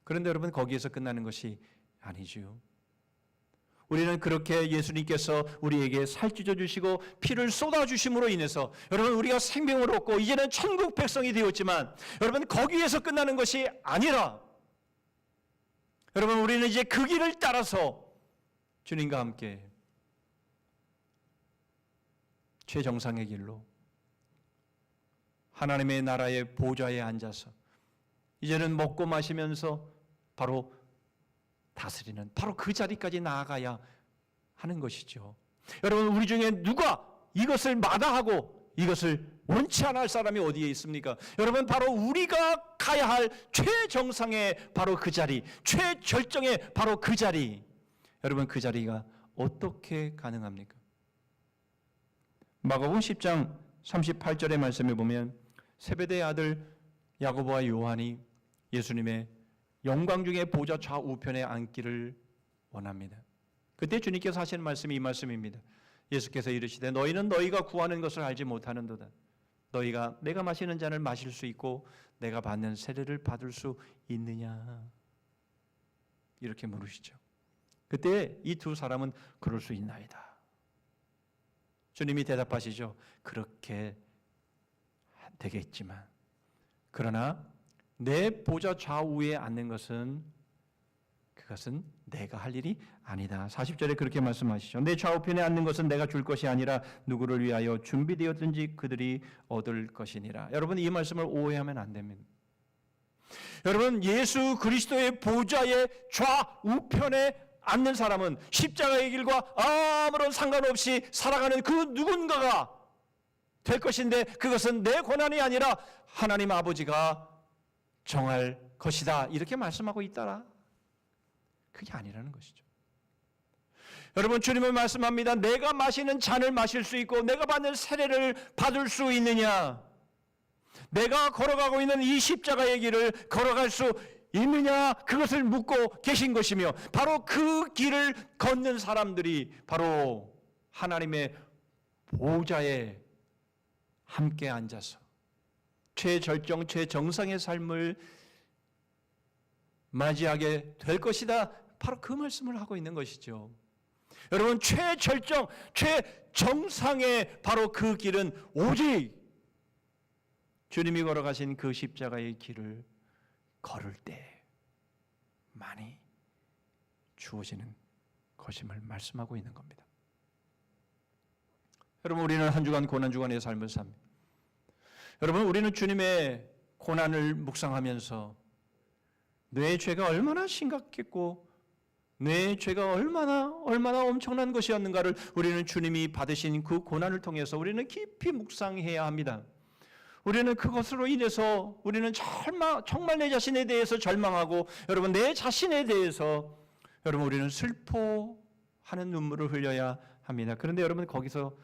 그런데 여러분, 거기에서 끝나는 것이 아니죠. 우리는 그렇게 예수님께서 우리에게 살찌져 주시고 피를 쏟아 주심으로 인해서 여러분 우리가 생명을 얻고 이제는 천국 백성이 되었지만 여러분 거기에서 끝나는 것이 아니라 여러분 우리는 이제 그 길을 따라서 주님과 함께 최정상의 길로 하나님의 나라의 보좌에 앉아서 이제는 먹고 마시면서 바로 다스리는 바로 그 자리까지 나아가야 하는 것이죠. 여러분, 우리 중에 누가 이것을 마다하고 이것을 원치 않을 사람이 어디에 있습니까? 여러분, 바로 우리가 가야 할 최정상의 바로 그 자리, 최절정의 바로 그 자리. 여러분, 그 자리가 어떻게 가능합니까? 마가복음 10장 38절의 말씀에 보면 세베대의 아들 야고보와 요한이 예수님의 영광 중에 보좌 좌우편에 앉기를 원합니다. 그때 주님께서 하시는 말씀이 이 말씀입니다. 예수께서 이르시되 너희는 너희가 구하는 것을 알지 못하는도다. 너희가 내가 마시는 잔을 마실 수 있고 내가 받는 세례를 받을 수 있느냐? 이렇게 물으시죠. 그때 이 두 사람은 그럴 수 있나이다. 주님이 대답하시죠. 그렇게 되겠지만 그러나 내 보좌 좌우에 앉는 것은 그것은 내가 할 일이 아니다. 40절에 그렇게 말씀하시죠. 내 좌우편에 앉는 것은 내가 줄 것이 아니라 누구를 위하여 준비되었든지 그들이 얻을 것이니라. 여러분, 이 말씀을 오해하면 안 됩니다. 여러분, 예수 그리스도의 보좌의 좌우편에 앉는 사람은 십자가의 길과 아무런 상관없이 살아가는 그 누군가가 될 것인데 그것은 내 고난이 아니라 하나님 아버지가 정할 것이다 이렇게 말씀하고 있더라. 그게 아니라는 것이죠. 여러분, 주님은 말씀합니다. 내가 마시는 잔을 마실 수 있고 내가 받는 세례를 받을 수 있느냐? 내가 걸어가고 있는 이 십자가의 길을 걸어갈 수 있느냐? 그것을 묻고 계신 것이며, 바로 그 길을 걷는 사람들이 바로 하나님의 보좌에 함께 앉아서 최절정, 최정상의 삶을 맞이하게 될 것이다. 바로 그 말씀을 하고 있는 것이죠. 여러분, 최절정, 최정상의 바로 그 길은 오직 주님이 걸어가신 그 십자가의 길을 걸을 때 많이 주어지는 것임을 말씀하고 있는 겁니다. 여러분, 우리는 한 주간 고난주간의 삶을 삽니다. 여러분, 우리는 주님의 고난을 묵상하면서 내 죄가 얼마나 심각했고 내 죄가 얼마나 엄청난 것이었는가를 우리는 주님이 받으신 그 고난을 통해서 우리는 깊이 묵상해야 합니다. 우리는 그것으로 인해서 우리는 정말 내 자신에 대해서 절망하고, 여러분, 내 자신에 대해서 여러분 우리는 슬퍼하는 눈물을 흘려야 합니다. 그런데 여러분, 거기서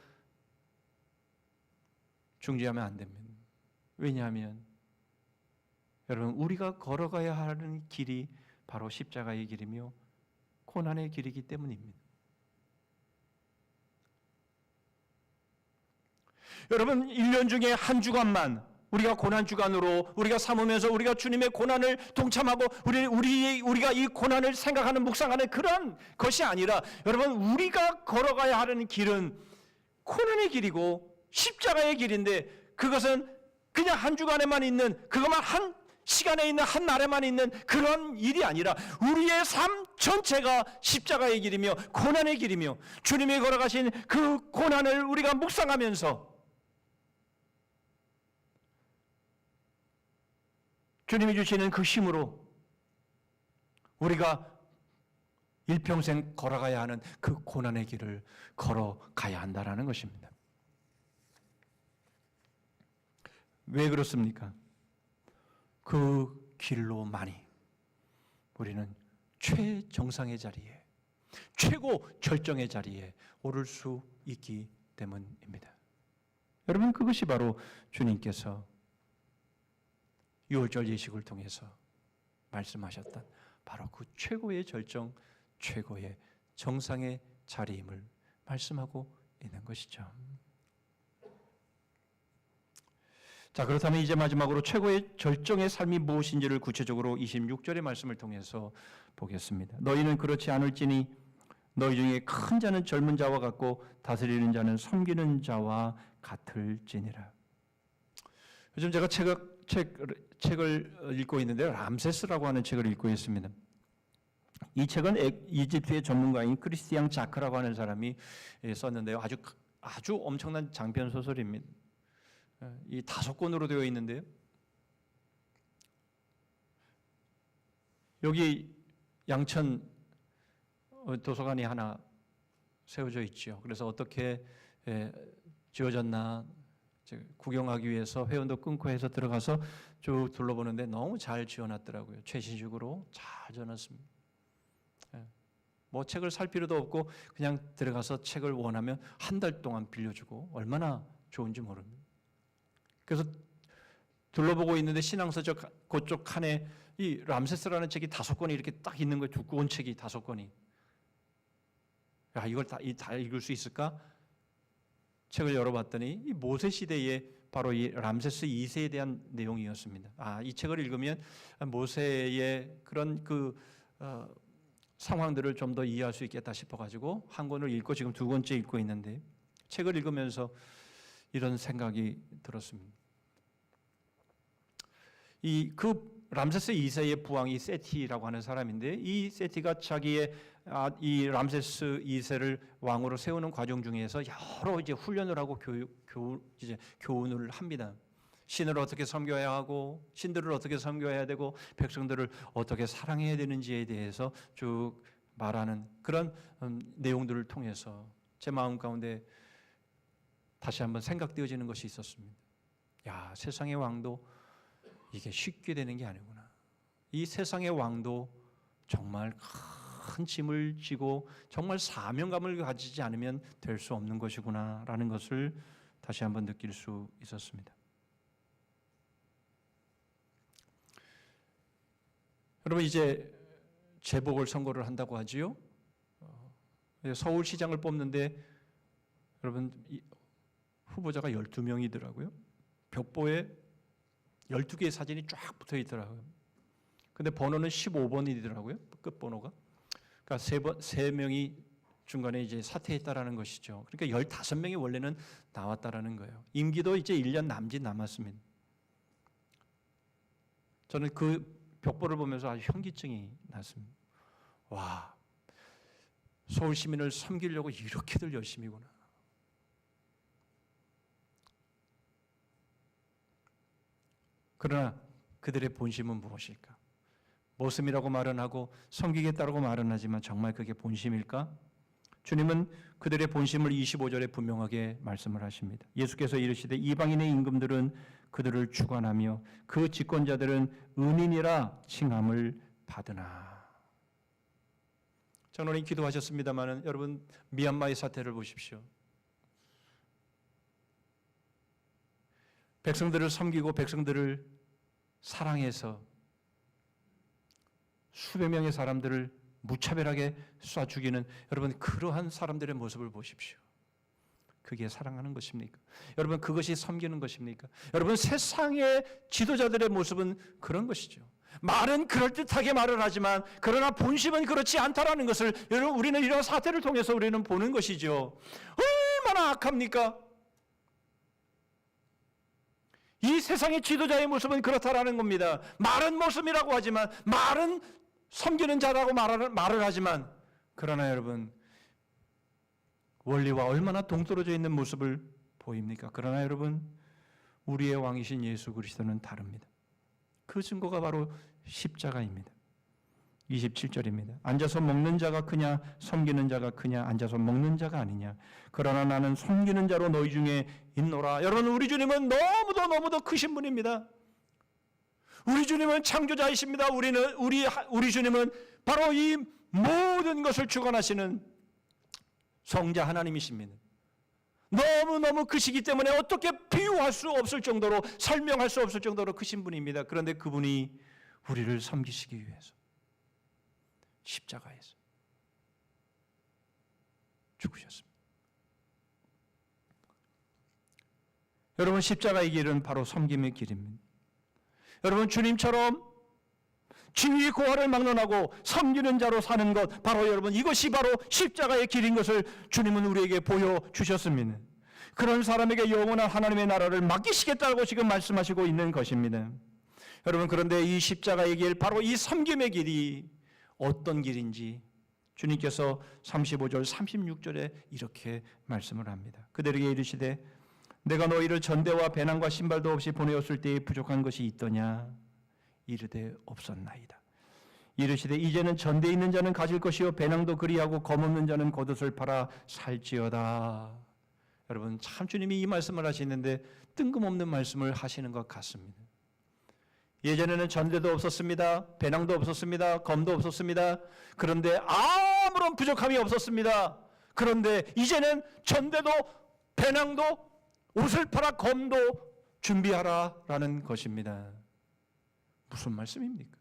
중지하면 안 됩니다. 왜냐하면 여러분, 우리가 걸어가야 하는 길이 바로 십자가의 길이며 고난의 길이기 때문입니다. 여러분, 1년 중에 한 주간만 우리가 고난 주간으로 우리가 삼으면서 우리가 주님의 고난을 동참하고 우리가 이 고난을 생각하는, 묵상하는 그런 것이 아니라, 여러분, 우리가 걸어가야 하는 길은 고난의 길이고 십자가의 길인데, 그것은 그냥 한 주간에만 있는, 그것만 한 시간에 있는, 한 날에만 있는 그런 일이 아니라 우리의 삶 전체가 십자가의 길이며 고난의 길이며, 주님이 걸어가신 그 고난을 우리가 묵상하면서 주님이 주시는 그 힘으로 우리가 일평생 걸어가야 하는 그 고난의 길을 걸어가야 한다는 것입니다. 왜 그렇습니까? 그 길로만이 우리는 최정상의 자리에, 최고 절정의 자리에 오를 수 있기 때문입니다. 여러분, 그것이 바로 주님께서 유월절 예식을 통해서 말씀하셨던 바로 그 최고의 절정, 최고의 정상의 자리임을 말씀하고 있는 것이죠. 자, 그렇다면 이제 마지막으로 최고의 절정의 삶이 무엇인지를 구체적으로 26절의 말씀을 통해서 보겠습니다. 너희는 그렇지 않을지니 너희 중에 큰 자는 젊은 자와 같고 다스리는 자는 섬기는 자와 같을지니라. 요즘 제가 책을 읽고 있는데, 람세스라고 하는 책을 읽고 있습니다. 이 책은 이집트의 전문가인 크리스티앙 자크라고 하는 사람이 썼는데요. 아주 엄청난 장편 소설입니다. 이 5권으로 되어 있는데요. 여기 양천 도서관이 하나 세워져 있죠. 그래서 어떻게 지어졌나 구경하기 위해서 회원도 끊고 해서 들어가서 쭉 둘러보는데 너무 잘 지어놨더라고요. 최신식으로 잘 지어놨습니다. 뭐 책을 살 필요도 없고 그냥 들어가서 책을 원하면 한 달 동안 빌려주고, 얼마나 좋은지 모릅니다. 그래서 둘러보고 있는데 신앙서 그쪽 칸에 이 람세스라는 책이 5권이 이렇게 딱 있는 거예요. 두꺼운 책이 5권이. 야, 이걸 다 읽을 수 있을까? 책을 열어봤더니 이 모세 시대에 바로 이 람세스 2세에 대한 내용이었습니다. 이 책을 읽으면 모세의 그런 상황들을 좀 더 이해할 수 있겠다 싶어가지고 한 권을 읽고 지금 2권째 읽고 있는데, 책을 읽으면서 이런 생각이 들었습니다. 그 람세스 2세의 부왕이 세티라고 하는 사람인데, 이 세티가 자기의 이 람세스 2세를 왕으로 세우는 과정 중에서 여러 이제 훈련을 하고 교훈을 합니다. 신을 어떻게 섬겨야 하고, 신들을 어떻게 섬겨야 되고, 백성들을 어떻게 사랑해야 되는지에 대해서 쭉 말하는 그런 내용들을 통해서 제 마음 가운데 다시 한번 생각되어지는 것이 있었습니다. 야, 세상의 왕도 이게 쉽게 되는 게 아니구나. 이 세상의 왕도 정말 큰 짐을 지고 정말 사명감을 가지지 않으면 될 수 없는 것이구나라는 것을 다시 한번 느낄 수 있었습니다. 여러분, 이제 재보궐선거를 한다고 하지요. 서울시장을 뽑는데 여러분 후보자가 12명이더라고요. 벽보에 12개의 사진이 쫙 붙어 있더라고요. 근데 번호는 15번이더라고요. 끝번호가. 그러니까 세 명이 중간에 이제 사퇴했다라는 것이죠. 그러니까 15명이 원래는 나왔다라는 거예요. 임기도 이제 1년 남짓 남았습니다. 저는 그 벽보를 보면서 아주 현기증이 났습니다. 와, 서울 시민을 섬기려고 이렇게들 열심히구나. 그러나 그들의 본심은 무엇일까? 모습이라고 말은 하고 섬기겠다라고 말은 하지만 정말 그게 본심일까? 주님은 그들의 본심을 25절에 분명하게 말씀을 하십니다. 예수께서 이르시되 이방인의 임금들은 그들을 주관하며 그 집권자들은 은인이라 칭함을 받으나. 장로님 기도하셨습니다마는 여러분 미얀마의 사태를 보십시오. 백성들을 섬기고 백성들을 사랑해서 수백 명의 사람들을 무차별하게 쏴 죽이는 여러분 그러한 사람들의 모습을 보십시오. 그게 사랑하는 것입니까? 여러분 그것이 섬기는 것입니까? 여러분 세상의 지도자들의 모습은 그런 것이죠. 말은 그럴듯하게 말을 하지만 그러나 본심은 그렇지 않다라는 것을 여러분 우리는 이런 사태를 통해서 우리는 보는 것이죠. 얼마나 악합니까? 이 세상의 지도자의 모습은 그렇다라는 겁니다. 말은 모습이라고 하지만 말은 섬기는 자라고 말을 하지만 그러나 여러분 원리와 얼마나 동떨어져 있는 모습을 보입니까? 그러나 여러분 우리의 왕이신 예수 그리스도는 다릅니다. 그 증거가 바로 십자가입니다. 27절입니다. 앉아서 먹는 자가 크냐 섬기는 자가 크냐 앉아서 먹는 자가 아니냐 그러나 나는 섬기는 자로 너희 중에 있노라. 여러분 우리 주님은 너무도 크신 분입니다. 우리 주님은 창조자이십니다. 우리 주님은 바로 이 모든 것을 주관하시는 성자 하나님이십니다. 너무너무 크시기 때문에 어떻게 비유할 수 없을 정도로 설명할 수 없을 정도로 크신 분입니다. 그런데 그분이 우리를 섬기시기 위해서 십자가에서 죽으셨습니다. 여러분 십자가의 길은 바로 섬김의 길입니다. 여러분 주님처럼 지위 고하를 막론하고 섬기는 자로 사는 것 바로 여러분 이것이 바로 십자가의 길인 것을 주님은 우리에게 보여주셨습니다. 그런 사람에게 영원한 하나님의 나라를 맡기시겠다고 지금 말씀하시고 있는 것입니다. 여러분 그런데 이 십자가의 길 바로 이 섬김의 길이 어떤 길인지 주님께서 35절 36절에 이렇게 말씀을 합니다. 그들에게 이르시되 내가 너희를 전대와 배낭과 신발도 없이 보내었을 때에 부족한 것이 있더냐 이르되 없었나이다. 이르시되 이제는 전대 있는 자는 가질 것이요 배낭도 그리하고 검없는 자는 겉옷을 팔아 살지어다. 여러분 참 주님이 이 말씀을 하시는데 뜬금없는 말씀을 하시는 것 같습니다. 예전에는 전대도 없었습니다. 배낭도 없었습니다. 검도 없었습니다. 그런데 아무런 부족함이 없었습니다. 그런데 이제는 전대도 배낭도 옷을 팔아 검도 준비하라라는 것입니다. 무슨 말씀입니까?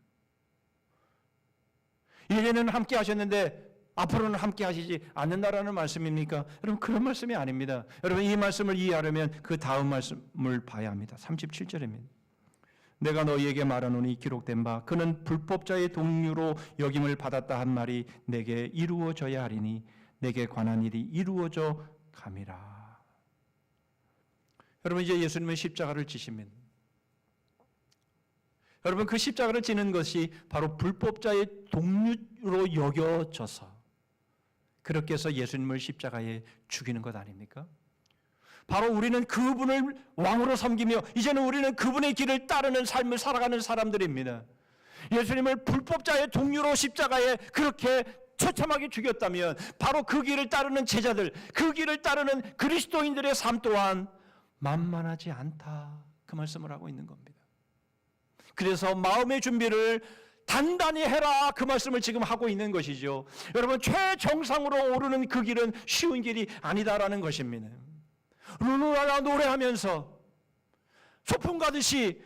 예전에는 함께 하셨는데 앞으로는 함께 하시지 않는다라는 말씀입니까? 여러분 그런 말씀이 아닙니다. 여러분 이 말씀을 이해하려면 그 다음 말씀을 봐야 합니다. 37절입니다. 내가 너희에게 말하노니 기록된 바 그는 불법자의 동류로 역임을 받았다 한 말이 내게 이루어져야 하리니 내게 관한 일이 이루어져 감이라. 여러분 이제 예수님은 십자가를 지십니다. 여러분 그 십자가를 지는 것이 바로 불법자의 동류로 여겨져서 그렇게 해서 예수님을 십자가에 죽이는 것 아닙니까? 바로 우리는 그분을 왕으로 섬기며 이제는 우리는 그분의 길을 따르는 삶을 살아가는 사람들입니다. 예수님을 불법자의 동류로 십자가에 그렇게 처참하게 죽였다면 바로 그 길을 따르는 제자들, 그 길을 따르는 그리스도인들의 삶 또한 만만하지 않다. 그 말씀을 하고 있는 겁니다. 그래서 마음의 준비를 단단히 해라, 그 말씀을 지금 하고 있는 것이죠. 여러분, 최정상으로 오르는 그 길은 쉬운 길이 아니다라는 것입니다. 룰루랄라 노래하면서 소풍 가듯이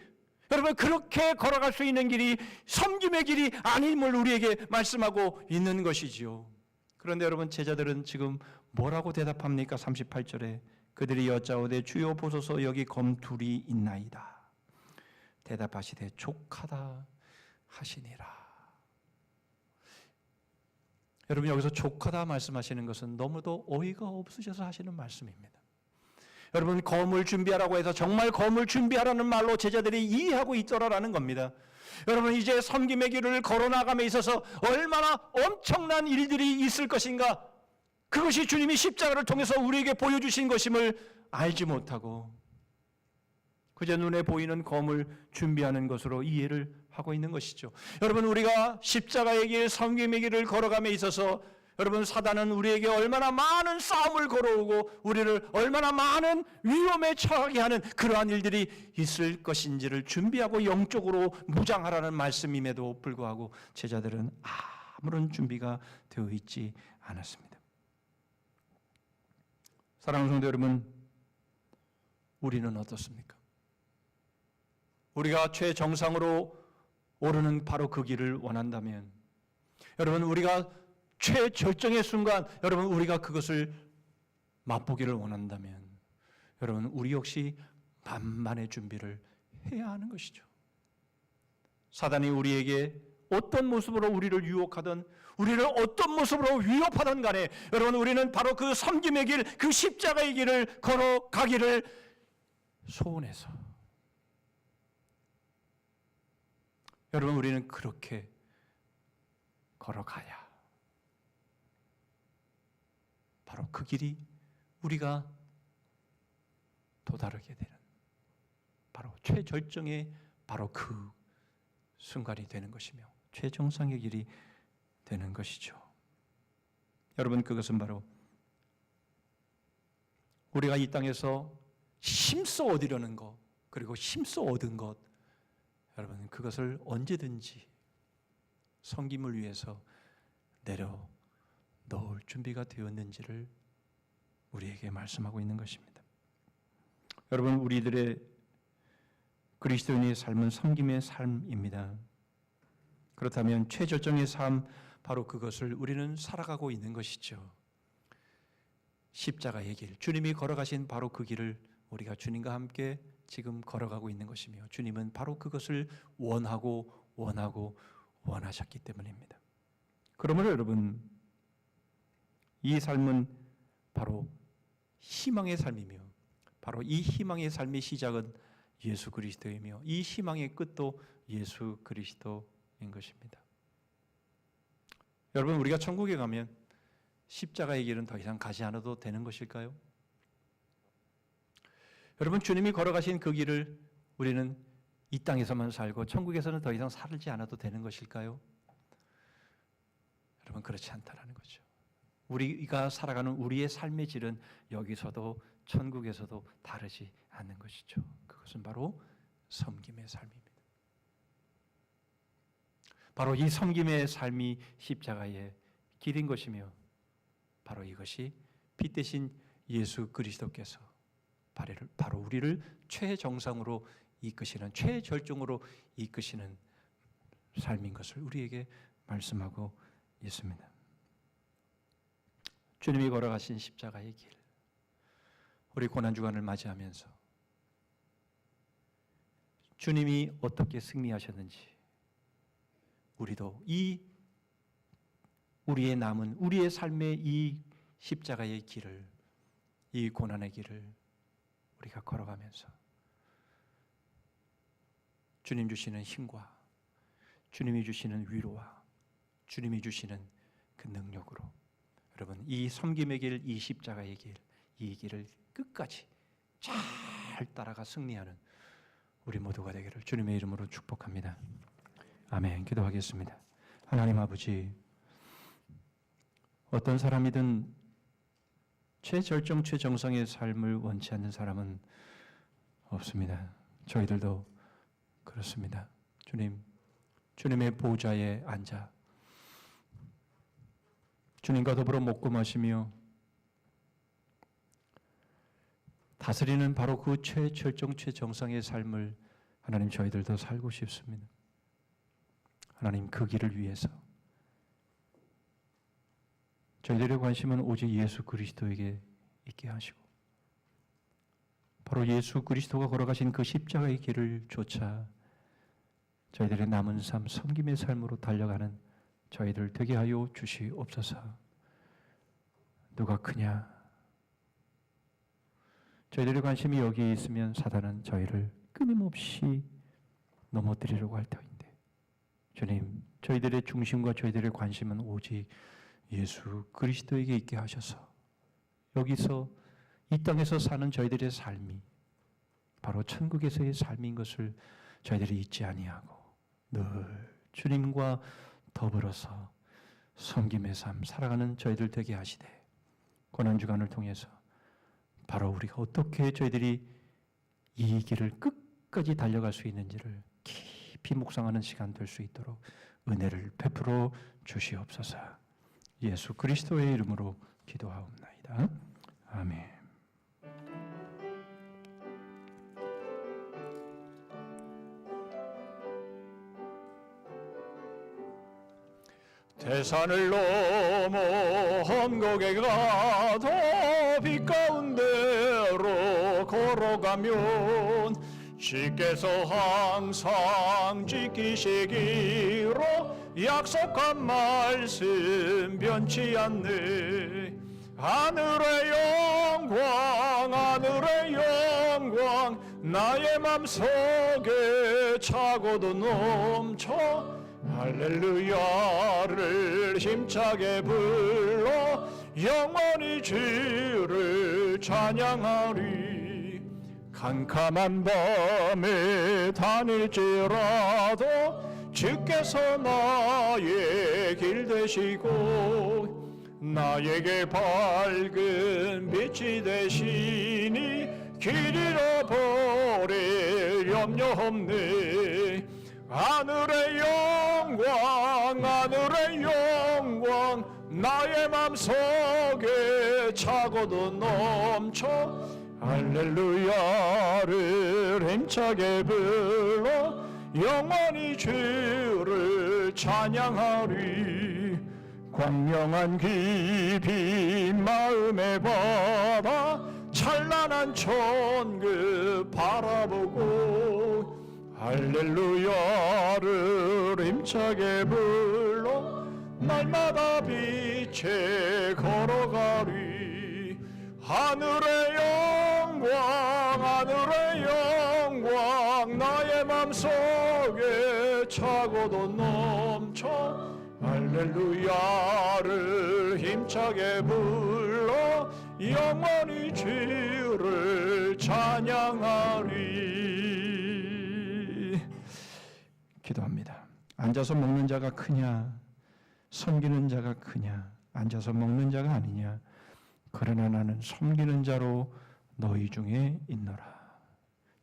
여러분 그렇게 걸어갈 수 있는 길이 섬김의 길이 아님을 우리에게 말씀하고 있는 것이지요. 그런데 여러분, 제자들은 지금 뭐라고 대답합니까? 38절에 그들이 여짜오되 주여 보소서 여기 검 둘이 있나이다. 대답하시되 족하다 하시니라. 여러분, 여기서 족하다 말씀하시는 것은 너무도 어이가 없으셔서 하시는 말씀입니다. 여러분, 검을 준비하라고 해서 정말 검을 준비하라는 말로 제자들이 이해하고 있더라라는 겁니다. 여러분, 이제 섬김의 길을 걸어나감에 있어서 얼마나 엄청난 일들이 있을 것인가, 그것이 주님이 십자가를 통해서 우리에게 보여주신 것임을 알지 못하고 그저 눈에 보이는 검을 준비하는 것으로 이해를 하고 있는 것이죠. 여러분, 우리가 십자가의 길, 섬김의 길을 걸어감에 있어서 여러분, 사단은 우리에게 얼마나 많은 싸움을 걸어오고 우리를 얼마나 많은 위험에 처하게 하는 그러한 일들이 있을 것인지를 준비하고 영적으로 무장하라는 말씀임에도 불구하고 제자들은 아무런 준비가 되어 있지 않았습니다. 사랑하는 성도 여러분, 우리는 어떻습니까? 우리가 최정상으로 오르는 바로 그 길을 원한다면, 여러분, 우리가 최절정의 순간, 여러분, 우리가 그것을 맛보기를 원한다면, 여러분, 우리 역시 만반의 준비를 해야 하는 것이죠. 사단이 우리에게 어떤 모습으로 우리를 유혹하든 우리를 어떤 모습으로 위협하든 간에 여러분, 우리는 바로 그 섬김의 길, 그 십자가의 길을 걸어가기를 소원해서, 여러분, 우리는 그렇게 걸어가야 바로 그 길이 우리가 도달하게 되는 바로 최절정의 바로 그 순간이 되는 것이며 최정상의 길이 되는 것이죠. 여러분, 그것은 바로 우리가 이 땅에서 힘써 얻으려는 것, 그리고 힘써 얻은 것, 여러분, 그것을 언제든지 섬김을 위해서 내려 넣을 준비가 되었는지를 우리에게 말씀하고 있는 것입니다. 여러분, 우리들의 그리스도인의 삶은 섬김의 삶입니다. 그렇다면 최절정의 삶, 바로 그것을 우리는 살아가고 있는 것이죠. 십자가의 길, 주님이 걸어가신 바로 그 길을 우리가 주님과 함께 지금 걸어가고 있는 것이며, 주님은 바로 그것을 원하셨기 때문입니다. 그러므로 여러분, 이 삶은 바로 희망의 삶이며, 바로 이 희망의 삶의 시작은 예수 그리스도이며, 이 희망의 끝도 예수 그리스도인 것입니다. 여러분, 우리가 천국에 가면 십자가의 길은 더 이상 가지 않아도 되는 것일까요? 여러분, 주님이 걸어가신 그 길을 우리는 이 땅에서만 살고 천국에서는 더 이상 살지 않아도 되는 것일까요? 여러분, 그렇지 않다라는 거죠. 우리가 살아가는 우리의 삶의 질은 여기서도 천국에서도 다르지 않는 것이죠. 그것은 바로 섬김의 삶입니다. 바로 이 섬김의 삶이 십자가의 길인 것이며, 바로 이것이 빛 대신 예수 그리스도께서 바로 우리를 최정상으로 이끄시는, 최절정으로 이끄시는 삶인 것을 우리에게 말씀하고 있습니다. 주님이 걸어가신 십자가의 길, 우리 고난주간을 맞이하면서 주님이 어떻게 승리하셨는지, 우리도 우리의 남은 우리의 삶의 이 십자가의 길을, 이 고난의 길을 우리가 걸어가면서 주님 주시는 힘과 주님이 주시는 위로와 주님이 주시는 그 능력으로 여러분, 이 섬김의 길, 이 십자가의 길, 이 길을 끝까지 잘 따라가 승리하는 우리 모두가 되기를 주님의 이름으로 축복합니다. 아멘. 기도하겠습니다. 하나님 아버지, 어떤 사람이든 최절정, 최정상의 삶을 원치 않는 사람은 없습니다. 저희들도 그렇습니다. 주님, 주님의 보좌에 앉아 주님과 더불어 먹고 마시며 다스리는 바로 그 최철정 최정상의 삶을 하나님 저희들도 살고 싶습니다. 하나님 그 길을 위해서 저희들의 관심은 오직 예수 그리스도에게 있게 하시고 바로 예수 그리스도가 걸어가신 그 십자가의 길을 쫓아 저희들의 남은 삶, 섬김의 삶으로 달려가는 저희들 되게 하여 주시옵소서. 누가 크냐? 저희들의 관심이 여기에 있으면 사단은 저희를 끊임없이 넘어뜨리려고 할 터인데 주님, 저희들의 중심과 저희들의 관심은 오직 예수 그리스도에게 있게 하셔서 여기서 이 땅에서 사는 저희들의 삶이 바로 천국에서의 삶인 것을 저희들이 잊지 아니하고 늘 주님과 더불어서 섬김의 삶 살아가는 저희들 되게 하시되 고난주간을 통해서 바로 우리가 어떻게 저희들이 이 길을 끝까지 달려갈 수 있는지를 깊이 묵상하는 시간 될 수 있도록 은혜를 베풀어 주시옵소서. 예수 그리스도의 이름으로 기도하옵나이다. 아멘. 태산을 넘어 험곡에 가도 빛 가운데로 걸어가면 주께서 항상 지키시기로 약속한 말씀 변치 않네. 하늘의 영광 나의 맘속에 차고도 넘쳐 할렐루야를 힘차게 불러 영원히 주를 찬양하리. 캄캄한 밤에 다닐지라도 주께서 나의 길 되시고 나에게 밝은 빛이 되시니 길 잃어버릴 염려 없네. 하늘의 영광 나의 맘속에 차고도 넘쳐 할렐루야를 힘차게 불러 영원히 주를 찬양하리. 광명한 깊이 마음에 받아 찬란한 천국 바라보고 할렐루야를 힘차게 불러 날마다 빛에 걸어가리. 하늘의 영광 나의 맘속에 차고도 넘쳐 할렐루야를 힘차게 불러 영원히 주를 찬양하리. 기도합니다. 앉아서 먹는 자가 크냐? 섬기는 자가 크냐? 앉아서 먹는 자가 아니냐? 그러나 나는 섬기는 자로 너희 중에 있노라.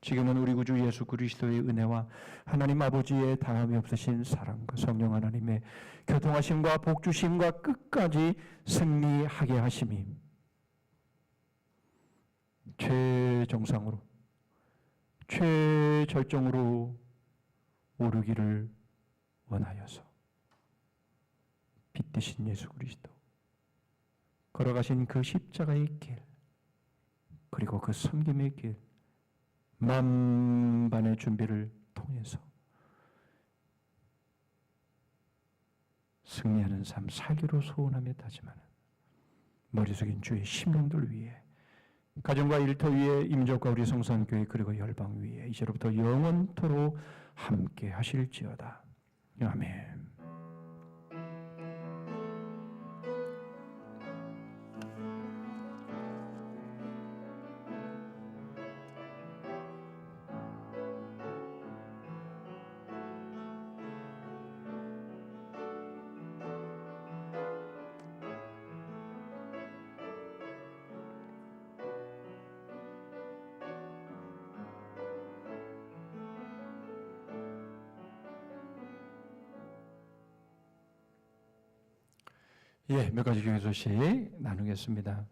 지금은 우리 구주 예수 그리스도의 은혜와 하나님 아버지의 다함이 없으신 사랑과 성령 하나님의 교통하심과 복주심과 끝까지 승리하게 하심이 최정상으로 최절정으로 오르기를 원하여서 빛 되신 예수 그리스도 걸어가신 그 십자가의 길 그리고 그 섬김의 길 만반의 준비를 통해서 승리하는 삶 살기로 소원하며 다짐하는 머리 숙인 주의 심령들 위해 가정과 일터 위에 임족과 우리 성산교회 그리고 열방 위에 이제로부터 영원토록 함께 하실지어다. 아멘. 예, 몇 가지 교회 소식 나누겠습니다.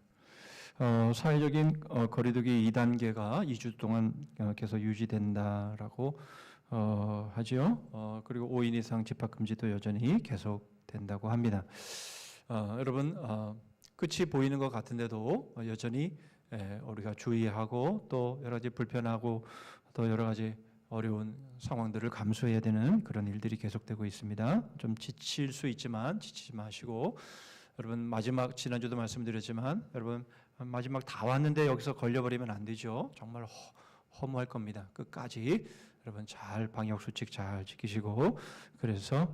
사회적인 거리두기 2단계가 2주 동안 계속 유지된다라고 하죠. 그리고 5인 이상 집합 금지도 여전히 계속된다고 합니다. 여러분 끝이 보이는 것 같은데도 여전히 우리가 주의하고 또 여러 가지 불편하고 또 여러 가지 어려운 상황들을 감수해야 되는 그런 일들이 계속되고 있습니다. 좀 지칠 수 있지만 지치지 마시고 여러분 마지막 지난주도 말씀드렸지만 여러분 마지막 다 왔는데 여기서 걸려버리면 안 되죠. 정말 허무할 겁니다. 끝까지 여러분 잘 방역 수칙 잘 지키시고 그래서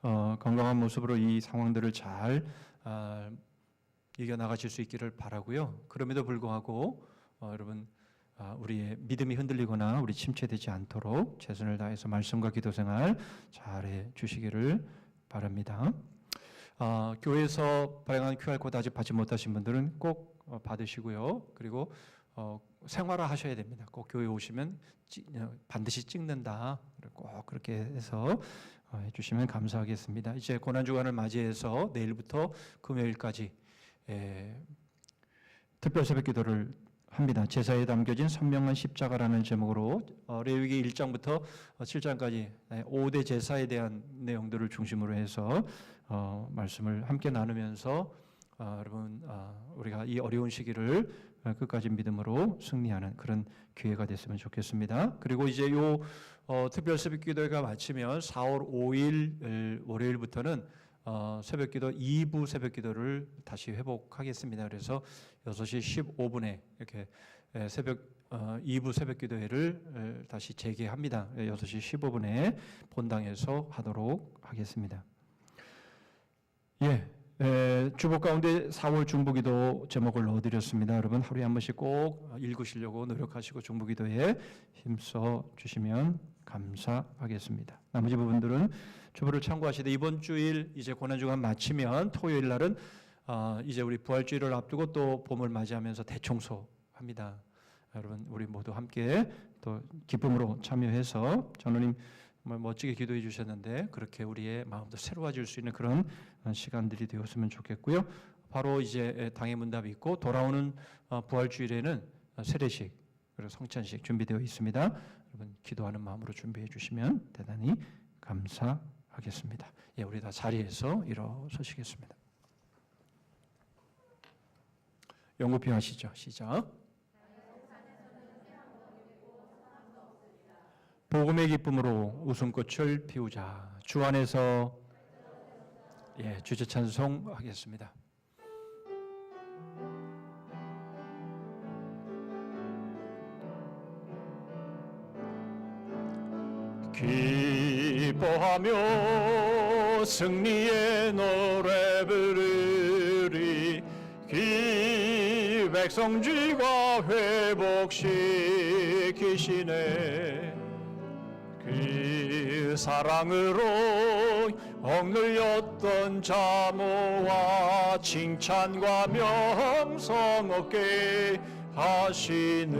건강한 모습으로 이 상황들을 잘 이겨나가실 수 있기를 바라고요. 그럼에도 불구하고 여러분 우리의 믿음이 흔들리거나 우리 침체되지 않도록 최선을 다해서 말씀과 기도 생활 잘해 주시기를 바랍니다. 교회에서 발행한 QR코드 아직 받지 못하신 분들은 꼭 받으시고요. 그리고 생활화 하셔야 됩니다. 꼭 교회 오시면 반드시 찍는다. 꼭 그렇게 해서 해주시면 감사하겠습니다. 이제 고난주간을 맞이해서 내일부터 금요일까지 특별 새벽 기도를 합니다. 제사에 담겨진 선명한 십자가라는 제목으로 레위기 1장부터 7장까지 5대 제사에 대한 내용들을 중심으로 해서 말씀을 함께 나누면서 여러분 우리가 이 어려운 시기를 끝까지 믿음으로 승리하는 그런 기회가 됐으면 좋겠습니다. 그리고 이제 요 특별 새벽기도회가 마치면 4월 5일 월요일부터는 새벽기도 2부 새벽기도를 다시 회복하겠습니다. 그래서 6시 15분에 이렇게 새벽 2부 새벽기도회를 다시 재개합니다. 6시 15분에 본당에서 하도록 하겠습니다. 예. 주보 가운데 4월 중보기도 제목을 넣어드렸습니다. 여러분 하루에 한 번씩 꼭 읽으시려고 노력하시고 중보기도에 힘써 주시면 감사하겠습니다. 나머지 부분들은 주보를 참고하시되 이번 주일 이제 고난주간 마치면 토요일 날은 이제 우리 부활주일을 앞두고 또 봄을 맞이하면서 대청소합니다. 여러분 우리 모두 함께 또 기쁨으로 참여해서 전우님 정말 멋지게 기도해 주셨는데 그렇게 우리의 마음도 새로워질 수 있는 그런 시간들이 되었으면 좋겠고요. 바로 이제 당의 문답이 있고 돌아오는 부활주일에는 세례식 그리고 성찬식 준비되어 있습니다. 여러분 기도하는 마음으로 준비해 주시면 대단히 감사하겠습니다. 예, 우리 다 자리에서 일어서시겠습니다. 영구표 하시죠. 시작. 복음의 기쁨으로 웃음꽃을 피우자. 주 안에서 주제 찬송하겠습니다. 기뻐하며 승리의 노래 부르리 백성지가 회복시키시네 그 사랑으로 억눌렸던 자모와 칭찬과 명성 얻게 하시네